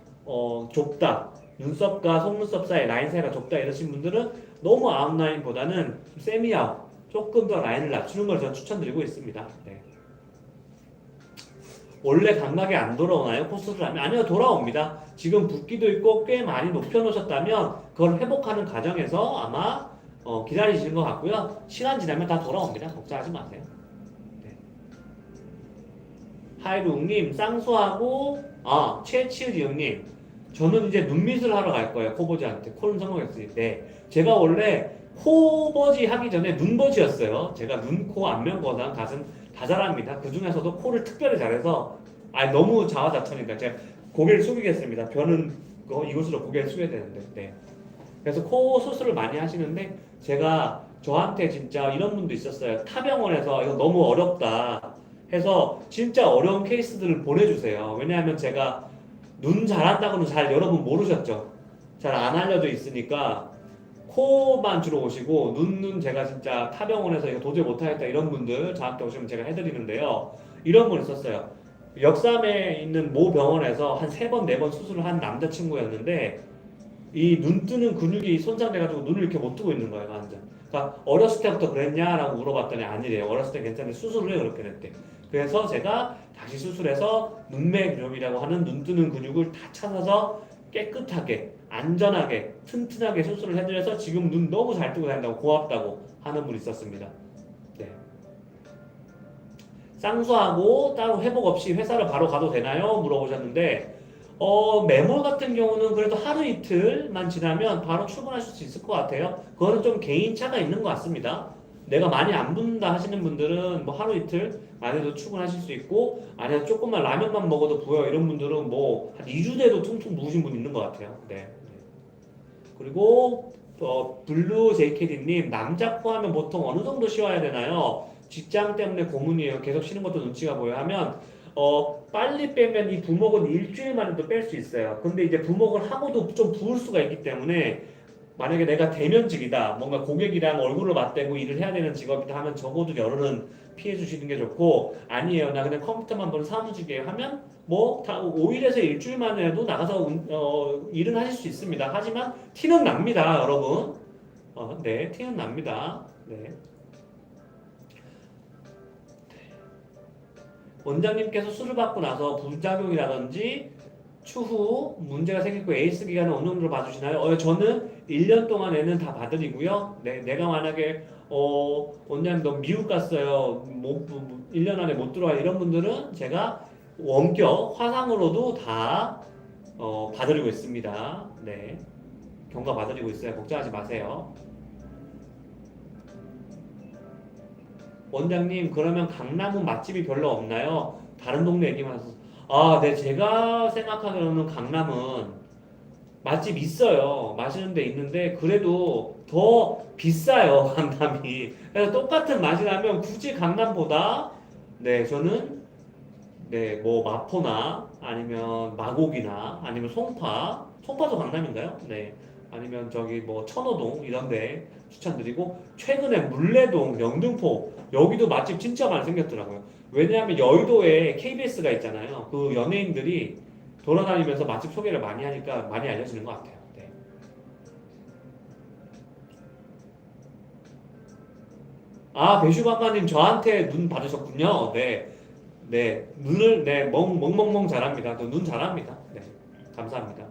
좁다. 눈썹과 속눈썹 사이 라인 사이가 좁다 이러신 분들은 너무 아웃라인보다는 세미아웃 조금 더 라인을 낮추는 걸 저는 추천드리고 있습니다. 네. 원래 감각이 안 돌아오나요? 코수술 하면? 아니요, 돌아옵니다. 지금 붓기도 있고 꽤 많이 높여놓으셨다면 그걸 회복하는 과정에서 아마 기다리시는 것 같고요. 시간 지나면 다 돌아옵니다. 걱정하지 마세요. 네. 하이룽님, 쌍수하고 최치은이 형님 저는 이제 눈밑을 하러 갈 거예요. 코버지한테. 코는 성공했으니. 네. 제가 원래 코버지 하기 전에 눈버지였어요. 제가 눈, 코, 안면, 거상, 가슴 다 잘합니다. 그 중에서도 코를 특별히 잘해서 너무 자화자찬이다. 제가 고개를 숙이겠습니다. 벼는 이곳으로 고개를 숙여야 되는데. 네. 그래서 코 수술을 많이 하시는데 제가 저한테 진짜 이런 분도 있었어요. 타병원에서 이거 너무 어렵다 해서 진짜 어려운 케이스들을 보내주세요. 왜냐하면 제가 눈 잘한다고는 잘 여러분 모르셨죠. 잘 안 알려져 있으니까 코만 주로 오시고 눈은 제가 진짜 타병원에서 이거 도저히 못하겠다 이런 분들 저한테 오시면 제가 해드리는데요. 이런 분 있었어요. 역삼에 있는 모 병원에서 한 3번, 4번 수술을 한 남자친구였는데 이 눈 뜨는 근육이 손상돼가지고 눈을 이렇게 못 뜨고 있는 거예요, 완전. 그러니까 어렸을 때부터 그랬냐라고 물어봤더니 아니래요. 어렸을 때 괜찮은데 수술을 왜 그렇게 됐대. 그래서 제가 다시 수술해서 눈매교염이라고 하는 눈 뜨는 근육을 다 찾아서 깨끗하게, 안전하게, 튼튼하게 수술을 해드려서 지금 눈 너무 잘 뜨고 다닌다고 고맙다고 하는 분이 있었습니다. 네. 쌍수하고 따로 회복 없이 회사를 바로 가도 되나요? 물어보셨는데 매몰 같은 경우는 그래도 하루 이틀만 지나면 바로 출근하실 수 있을 것 같아요. 그거는 좀 개인차가 있는 것 같습니다. 내가 많이 안 붓는다 하시는 분들은 뭐 하루 이틀 만에도 출근하실 수 있고 아니면 조금만 라면만 먹어도 부어요 이런 분들은 뭐 한 2주 돼도 퉁퉁 부으신 분 있는 것 같아요. 네. 그리고 블루 JKD님 남자 코 하면 보통 어느 정도 씌워야 되나요? 직장 때문에 고문이에요. 계속 쉬는 것도 눈치가 보여 하면 빨리 빼면 이 부목은 일주일 만에도 뺄 수 있어요. 근데 이제 부목을 하고도 좀 부을 수가 있기 때문에 만약에 내가 대면직이다, 뭔가 고객이랑 얼굴을 맞대고 일을 해야 되는 직업이다 하면 적어도 열흘은 피해 주시는 게 좋고, 아니에요, 나 그냥 컴퓨터만 보는 사무직이에요 하면 뭐 다 5일에서 일주일만 해도 나가서 일은 하실 수 있습니다. 하지만 티는 납니다, 여러분. 네, 티는 납니다. 네. 원장님께서 수술 받고 나서 부작용이라든지 추후 문제가 생길 거 에이스 기간은 어느 정도로 봐주시나요? 저는 1년 동안에는 다 봐드리고요. 네, 내가 만약에 원장님 너 미국 갔어요. 1년 안에 못 들어와 이런 분들은 제가 원격 화상으로도 다 봐드리고 있습니다. 네, 경과 봐드리고 있어요. 걱정하지 마세요. 원장님 그러면 강남은 맛집이 별로 없나요? 다른 동네 얘기만 해서 네, 제가 생각하기로는 강남은 맛집 있어요. 맛있는 데 있는데 그래도 더 비싸요. 강남이. 그래서 똑같은 맛이라면 굳이 강남보다 네, 저는 네, 뭐 마포나 아니면 마곡이나 아니면 송파도 강남인가요? 네. 아니면 저기 뭐 천호동 이런 데 추천드리고, 최근에 물레동, 영등포 여기도 맛집 진짜 많이 생겼더라고요. 왜냐하면 여의도에 KBS가 있잖아요. 그 연예인들이 돌아다니면서 맛집 소개를 많이 하니까 많이 알려지는 것 같아요. 네. 배슈관마님 저한테 눈 받으셨군요. 네. 네. 눈을 네, 멍멍멍 잘합니다. 눈 잘합니다. 네. 감사합니다.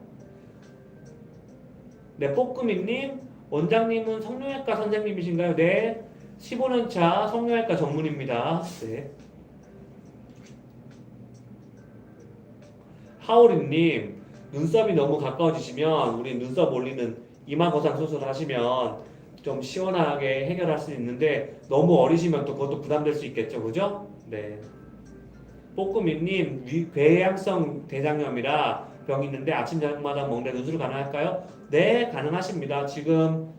네, 뽀꾸미님, 원장님은 성형외과 선생님이신가요? 네, 15년차 성형외과 전문입니다. 네. 하오리님, 눈썹이 너무 가까워지시면 우리 눈썹 올리는 이마 거상 수술 하시면 좀 시원하게 해결할 수 있는데 너무 어리시면 또 그것도 부담될 수 있겠죠, 그죠? 네. 뽀꾸미님, 궤양성 대장염이라 병이 있는데 아침 저녁마다 먹는데 눈수술 가능할까요? 네, 가능하십니다. 지금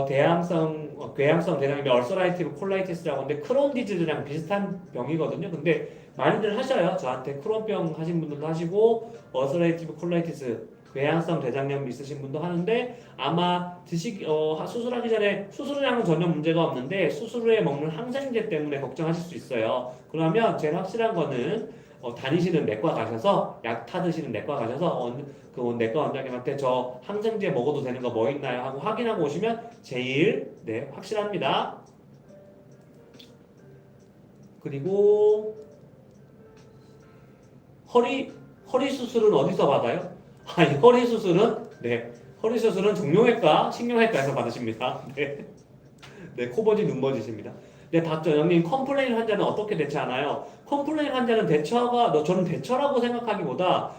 궤양성 대장염이 얼서라이티브 콜라이티스라고 하는데 크론 디지즈랑 비슷한 병이거든요. 근데 많이들 하셔요. 저한테 크론병 하신 분들도 하시고 얼서라이티브 콜라이티스 궤양성 대장염 있으신 분도 하는데, 아마 수술하기 전에 수술량은 전혀 문제가 없는데 수술 후에 먹는 항생제 때문에 걱정하실 수 있어요. 그러면 제일 확실한 거는 다니시는 내과 가셔서 약 타드시는 내과 가셔서 그 내과 원장님한테 저 항생제 먹어도 되는 거 뭐 있나요? 하고 확인하고 오시면 제일 네, 확실합니다. 그리고 허리 수술은 어디서 받아요? 허리 수술은 정형외과, 식용외과에서 받으십니다. 네. 네, 코버지 눈버지십니다. 네, 박정영님, 컴플레인 환자는 어떻게 대처하나요? 컴플레인 환자는 저는 대처라고 생각하기보다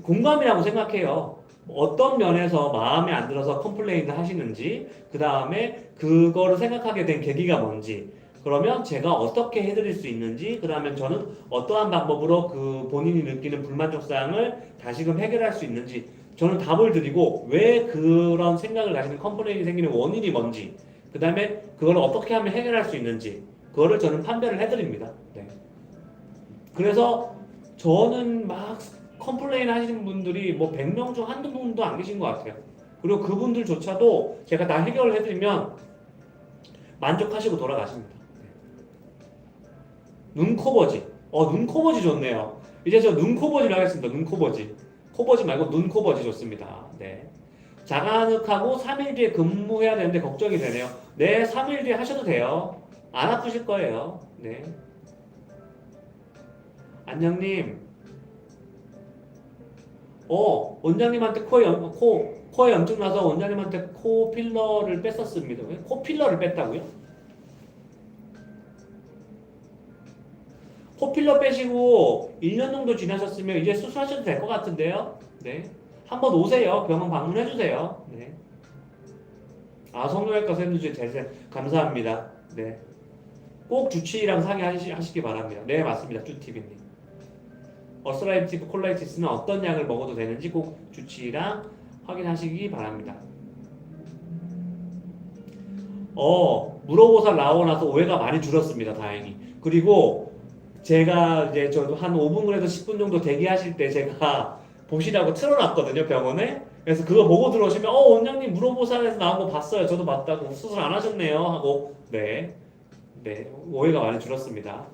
공감이라고 생각해요. 어떤 면에서 마음에 안 들어서 컴플레인을 하시는지, 그 다음에 그거를 생각하게 된 계기가 뭔지, 그러면 제가 어떻게 해드릴 수 있는지, 그 다음에 저는 어떠한 방법으로 그 본인이 느끼는 불만족사항을 다시금 해결할 수 있는지, 저는 답을 드리고 왜 그런 생각을 가지는 컴플레인이 생기는 원인이 뭔지, 그 다음에 그걸 어떻게 하면 해결할 수 있는지, 그거를 저는 판별을 해드립니다. 네. 그래서 저는 막 컴플레인 하시는 분들이 뭐 100명 중 한두 분도 안 계신 것 같아요. 그리고 그분들조차도 제가 다 해결을 해드리면 만족하시고 돌아가십니다. 눈코버지. 눈코버지 좋네요. 이제 저 눈코버지를 하겠습니다. 눈코버지. 코버지 말고 눈코버지 좋습니다. 네. 자가늑하고 3일 뒤에 근무해야 되는데 걱정이 되네요. 네, 3일 뒤에 하셔도 돼요. 안 아프실 거예요. 네. 안녕님. 원장님한테 코에 염증 나서 원장님한테 코 필러를 뺐었습니다. 왜? 코 필러를 뺐다고요? 코필러 빼시고 1년 정도 지나셨으면 이제 수술하셔도 될 것 같은데요. 네. 한번 오세요. 병원 방문해주세요. 네. 성형외과 샌드위치 대세 감사합니다. 네. 꼭 주치의랑 상의하시기 바랍니다. 네, 맞습니다. 쭈티비님. 얼서라이티브 콜라이티스는 어떤 약을 먹어도 되는지 꼭 주치의랑 확인하시기 바랍니다. 물어보살 나오고 나서 오해가 많이 줄었습니다. 다행히. 그리고 제가 이제 저도 한 5분 그래도 10분 정도 대기하실 때 제가 보시라고 틀어놨거든요, 병원에. 그래서 그거 보고 들어오시면 원장님 물어보살에서 나온 거 봤어요. 저도 봤다고. 수술 안 하셨네요. 하고 네, 네 오해가 많이 줄었습니다.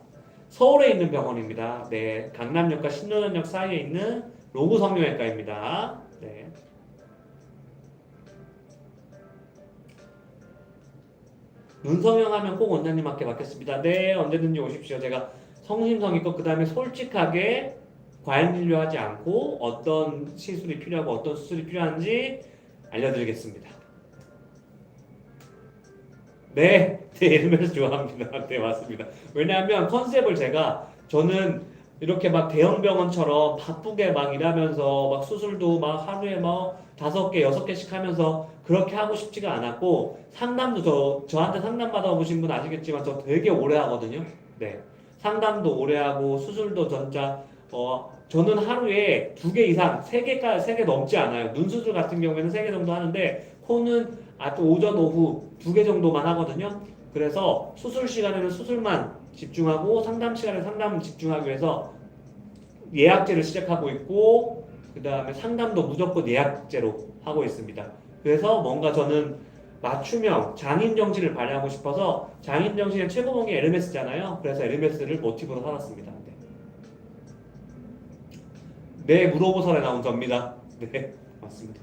서울에 있는 병원입니다. 네, 강남역과 신논현역 사이에 있는 로구 성형외과입니다. 네. 눈 성형하면 꼭 원장님께 맡겠습니다. 네, 언제든지 오십시오. 제가 성심성의껏 그 다음에 솔직하게 과잉 진료하지 않고 어떤 시술이 필요하고 어떤 수술이 필요한지 알려드리겠습니다. 네, 네, 에르메스 좋아합니다. 네, 맞습니다. 왜냐하면 컨셉을 저는 이렇게 막 대형 병원처럼 바쁘게 막 일하면서 막 수술도 막 하루에 막 5개, 6개씩 하면서 그렇게 하고 싶지가 않았고 상담도 저한테 상담 받아보신 분 아시겠지만 저 되게 오래 하거든요. 네, 상담도 오래 하고 수술도 저는 하루에 2개 이상, 3개 넘지 않아요. 눈 수술 같은 경우에는 3개 정도 하는데 코는 또 오전, 오후 2개 정도만 하거든요. 그래서 수술 시간에는 수술만 집중하고 상담 시간에 상담 집중하기 위해서 예약제를 시작하고 있고 그 다음에 상담도 무조건 예약제로 하고 있습니다. 그래서 뭔가 저는 맞춤형 장인정신을 발휘하고 싶어서 장인정신의 최고봉이 에르메스잖아요. 그래서 에르메스를 모티브로 살았습니다. 네, 물어보살에 나온 접니다. 네, 맞습니다.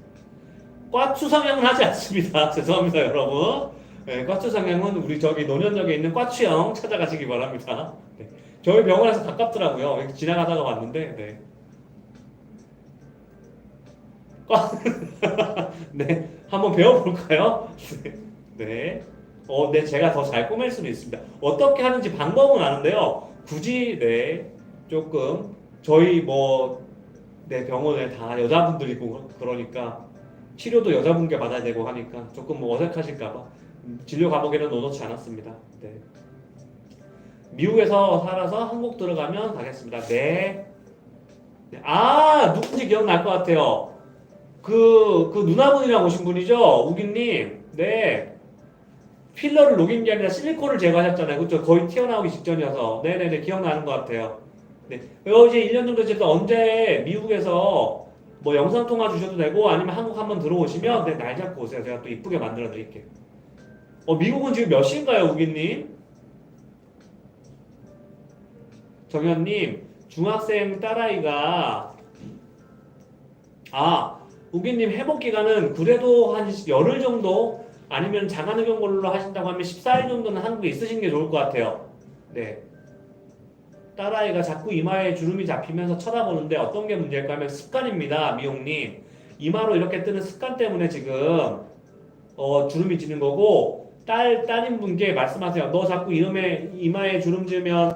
꽈추 성형은 하지 않습니다. 죄송합니다, 여러분. 네, 꽈추 성형은 우리 저기 논현역에 있는 꽈추형 찾아가시기 바랍니다. 네, 저희 병원에서 가깝더라고요. 이렇게 지나가다가 봤는데, 네. 네, 한번 배워볼까요? 네. 네, 제가 더 잘 꾸밀 수는 있습니다. 어떻게 하는지 방법은 아는데요. 굳이, 네, 조금, 저희 네, 병원에 다 여자분들이고 그러니까 치료도 여자분께 받아야 되고 하니까 조금 어색하실까봐 진료 과목에는 넣어놓지 않았습니다. 네. 미국에서 살아서 한국 들어가면 가겠습니다. 네. 네. 누군지 기억날 것 같아요. 그 누나분이랑 오신 분이죠? 우기님. 네. 필러를 녹인 게 아니라 실리콘을 제거하셨잖아요. 그쵸? 거의 튀어나오기 직전이어서. 네네네. 기억나는 것 같아요. 네. 이제 1년 정도 됐을 때 언제 미국에서 영상통화 주셔도 되고 아니면 한국 한번 들어오시면 네, 날 잡고 오세요. 제가 또 이쁘게 만들어 드릴게요. 미국은 지금 몇 시인가요, 우기님? 정현님, 중학생 딸아이가 우기님 회복 기간은 그래도 한 열흘 정도 아니면 자가흡연걸로 하신다고 하면 14일 정도는 한국에 있으시는 게 좋을 것 같아요. 네. 딸아이가 자꾸 이마에 주름이 잡히면서 쳐다보는데 어떤 게 문제일까 하면 습관입니다. 미용님. 이마로 이렇게 뜨는 습관 때문에 지금 주름이 지는 거고 따님 분께 말씀하세요. 너 자꾸 이마에 주름 지으면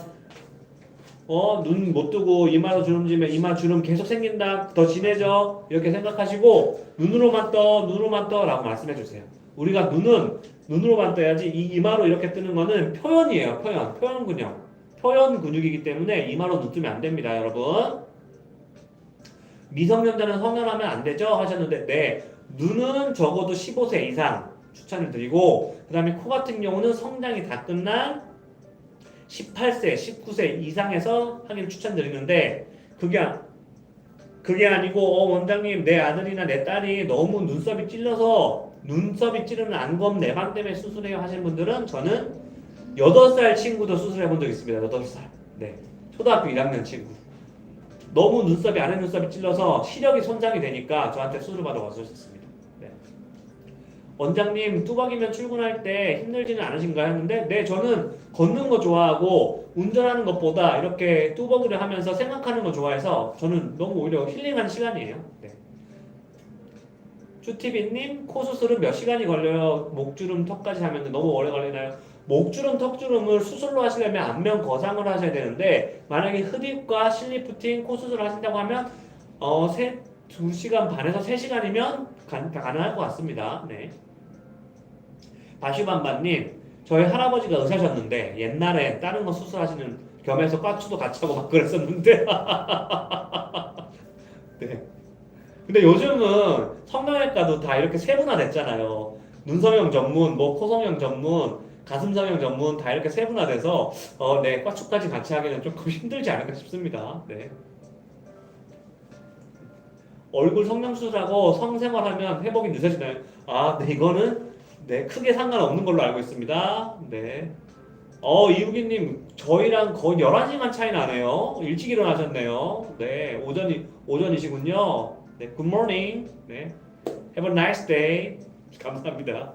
눈 못 뜨고 이마로 주름 지으면 이마 주름 계속 생긴다. 더 진해져. 이렇게 생각하시고 눈으로만 떠 라고 말씀해 주세요. 우리가 눈으로만 떠야지 이 이마로 이렇게 뜨는 거는 표현이에요. 표현 근육. 표현 근육이기 때문에 이마로 눈 뜨면 안 됩니다, 여러분. 미성년자는 성년하면 안 되죠? 하셨는데, 네. 눈은 적어도 15세 이상 추천을 드리고, 그 다음에 코 같은 경우는 성장이 다 끝난 18세, 19세 이상에서 하기를 추천드리는데, 그게 아니고, 원장님, 내 아들이나 내 딸이 너무 눈썹이 찔러서 눈썹이 찌르는 안검 내방 때문에 수술해요 하신 분들은 저는 8살 친구도 수술해 본 적 있습니다. 8살. 네. 초등학교 1학년 친구. 너무 아래 눈썹이 찔러서 시력이 손상이 되니까 저한테 수술 받아 왔었습니다. 네. 원장님, 뚜벅이면 출근할 때 힘들지는 않으신가요? 했는데, 네, 저는 걷는 거 좋아하고 운전하는 것보다 이렇게 뚜벅이를 하면서 생각하는 거 좋아해서 저는 너무 오히려 힐링하는 시간이에요. 네. 쭈티비님, 코 수술은 몇 시간이 걸려요? 목주름, 턱까지 하면 너무 오래 걸리나요? 목주름, 턱주름을 수술로 하시려면 안면 거상을 하셔야 되는데 만약에 흡입과 실리프팅, 코 수술을 하신다고 하면 2시간 반에서 3시간이면 가능할 것 같습니다. 네. 바슈반반님, 저희 할아버지가 의사셨는데 옛날에 다른 거 수술하시는 겸해서 꽈추도 같이 하고 막 그랬었는데 네. 근데 요즘은 성형외과도 다 이렇게 세분화됐잖아요. 눈성형 전문, 코성형 전문, 가슴 성형 전문 다 이렇게 세분화돼서 네, 꽈추까지 같이 하기는 조금 힘들지 않을까 싶습니다. 네. 얼굴 성형수술하고 성생활하면 회복이 늦어지나요? 아, 네, 이거는 네, 크게 상관없는 걸로 알고 있습니다. 네. 이유기님, 저희랑 거의 11시간 차이 나네요. 일찍 일어나셨네요. 네, 오전이시군요. 네, good morning. 네, have a nice day. 감사합니다.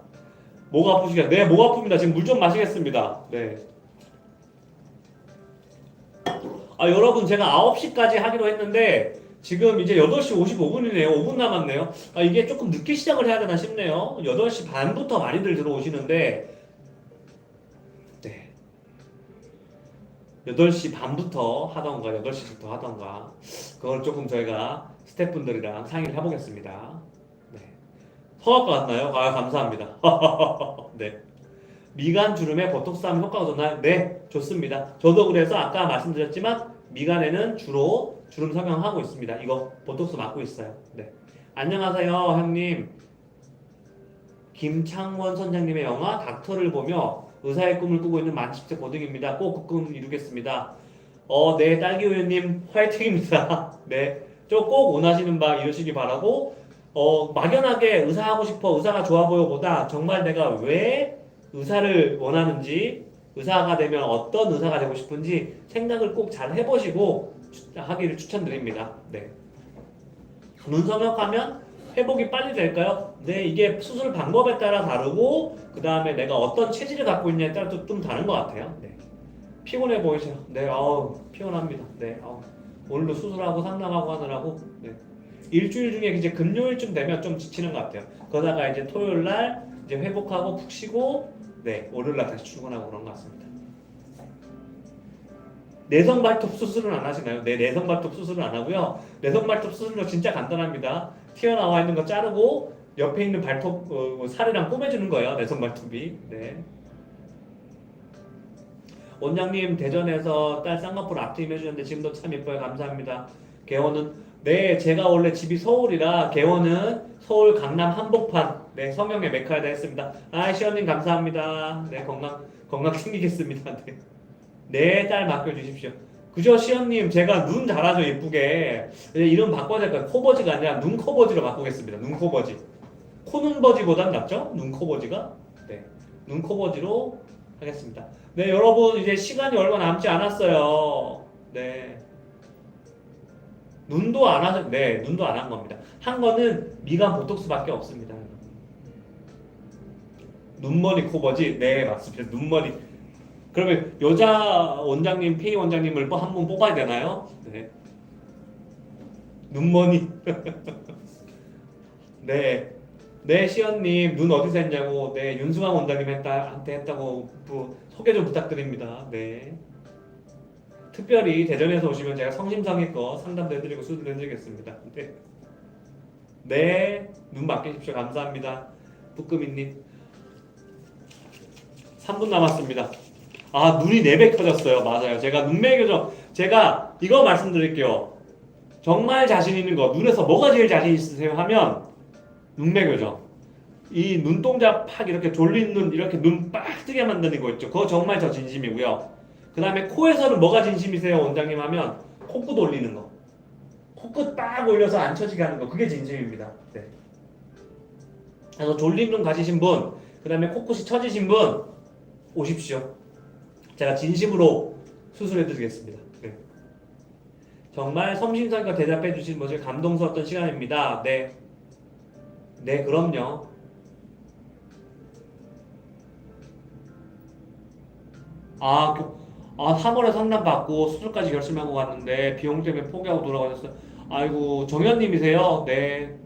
목 아프시겠? 네, 목 아픕니다. 지금 물 좀 마시겠습니다. 네. 여러분, 제가 9시까지 하기로 했는데, 지금 이제 8시 55분이네요. 5분 남았네요. 이게 조금 늦게 시작을 해야 되나 싶네요. 8시 반부터 많이들 들어오시는데, 네. 8시 반부터 하던가 8시부터 하던가 그걸 조금 저희가 스태프분들이랑 상의를 해보겠습니다. 네. 성악가 같나요? 감사합니다. 네. 미간 주름에 보톡스 하면 효과가 좋나요? 네, 좋습니다. 저도 그래서 아까 말씀드렸지만 미간에는 주로 주름 성형하고 있습니다. 이거 보톡스 맞고 있어요. 네. 안녕하세요, 형님. 김창원 선생님의 영화 닥터를 보며 의사의 꿈을 꾸고 있는 만 10대 고등입니다. 꼭 그 꿈 이루겠습니다. 네, 딸기우유님 화이팅입니다. 네, 저 꼭 원하시는 바 이루시기 바라고. 막연하게 의사하고 싶어, 의사가 좋아 보여보다 정말 내가 왜 의사를 원하는지, 의사가 되면 어떤 의사가 되고 싶은지 생각을 꼭 잘 해보시고 하기를 추천드립니다. 네. 눈 성형하면 회복이 빨리 될까요? 네, 이게 수술 방법에 따라 다르고 그 다음에 내가 어떤 체질을 갖고 있냐에 따라 좀 다른 것 같아요. 네. 피곤해 보이세요? 네, 피곤합니다. 네, 오늘도 수술하고 상담하고 하느라고 네. 일주일 중에 이제 금요일쯤 되면 좀 지치는 것 같아요. 그러다가 이제 토요일 날 이제 회복하고 푹 쉬고 네, 월요일 날 다시 출근하고 그런 것 같습니다. 내성 발톱 수술은 안 하시나요? 네, 내성 발톱 수술은 안 하고요. 내성 발톱 수술도 진짜 간단합니다. 튀어나와 있는 거 자르고 옆에 있는 발톱 살이랑 꼬매주는 거예요. 내성 발톱이. 네. 원장님 대전에서 딸 쌍꺼풀 앞트임 해주는데 지금도 참 예뻐요. 감사합니다. 개원은 네, 제가 원래 집이 서울이라 개원은 서울 강남 한복판 네, 성형의 메카에다 했습니다. 시연님 감사합니다. 네, 건강 챙기겠습니다. 네. 네, 딸 맡겨주십시오. 그죠, 시연님? 제가 눈 잘하죠, 예쁘게. 이름 바꿔야 될 거예요. 코버지가 아니라 눈 코버지로 바꾸겠습니다. 눈 코버지. 코눈 버지보단 낫죠? 눈 코버지가? 네. 눈 코버지로 하겠습니다. 네, 여러분, 이제 시간이 얼마 남지 않았어요. 네. 눈도 안 한 겁니다. 한 거는 미간 보톡스밖에 없습니다. 눈머리 코버지? 네, 맞습니다. 눈머리. 그러면 여자 원장님, 페이 원장님을 한 분 뽑아야 되나요? 네. 눈머니. 네. 네, 시연님, 눈 어디서 했냐고. 네, 윤승환 원장님한테 했다고 소개 좀 부탁드립니다. 네. 특별히 대전에서 오시면 제가 성심성의껏 상담도 해드리고 수술도 해드리겠습니다. 네. 네, 눈 맡기십시오. 감사합니다. 뿌끄미님. 3분 남았습니다. 눈이 4배 커졌어요. 맞아요. 제가 눈매 교정, 제가 이거 말씀드릴게요. 정말 자신 있는 거, 눈에서 뭐가 제일 자신 있으세요? 하면 눈매 교정. 이 눈동자 팍 이렇게 졸린 눈, 이렇게 눈 빡 뜨게 만드는 거 있죠. 그거 정말 저 진심이고요. 그 다음에 코에서는 뭐가 진심이세요? 원장님 하면 코끝 올리는 거. 코끝 딱 올려서 안 처지게 하는 거. 그게 진심입니다. 네. 그래서 졸린 눈 가지신 분, 그 다음에 코끝이 처지신 분 오십시오. 제가 진심으로 수술해드리겠습니다. 네. 정말 성심성의껏 대답해 주신 것을 감동스러웠던 시간입니다. 네. 네, 그럼요. 아, 3월에 상담받고 수술까지 결심하고 갔는데 비용 때문에 포기하고 돌아가셨어요. 아이고, 정현님이세요? 네.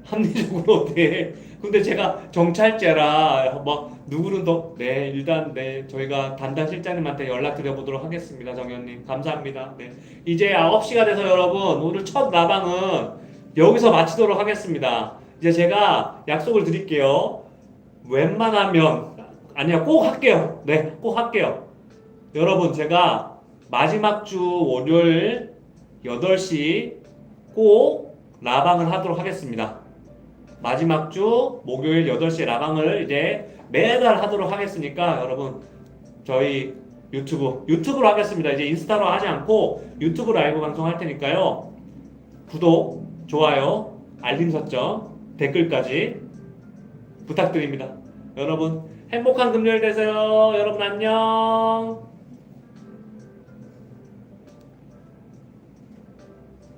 합리적으로, 네. 근데 제가 정찰제라, 누구는 네, 일단, 네, 저희가 담당 실장님한테 연락드려보도록 하겠습니다. 정현님. 감사합니다. 네. 이제 9시가 돼서 여러분, 오늘 첫 라방은 여기서 마치도록 하겠습니다. 이제 제가 약속을 드릴게요. 웬만하면, 아니야, 꼭 할게요. 네, 꼭 할게요. 여러분, 제가 마지막 주 월요일 8시 꼭 라방을 하도록 하겠습니다. 마지막 주 목요일 8시에 라방을 이제 매달 하도록 하겠으니까 여러분 저희 유튜브로 하겠습니다. 이제 인스타로 하지 않고 유튜브 라이브 방송 할 테니까요. 구독 좋아요, 알림 설정, 댓글까지 부탁드립니다. 여러분 행복한 금요일 되세요. 여러분 안녕.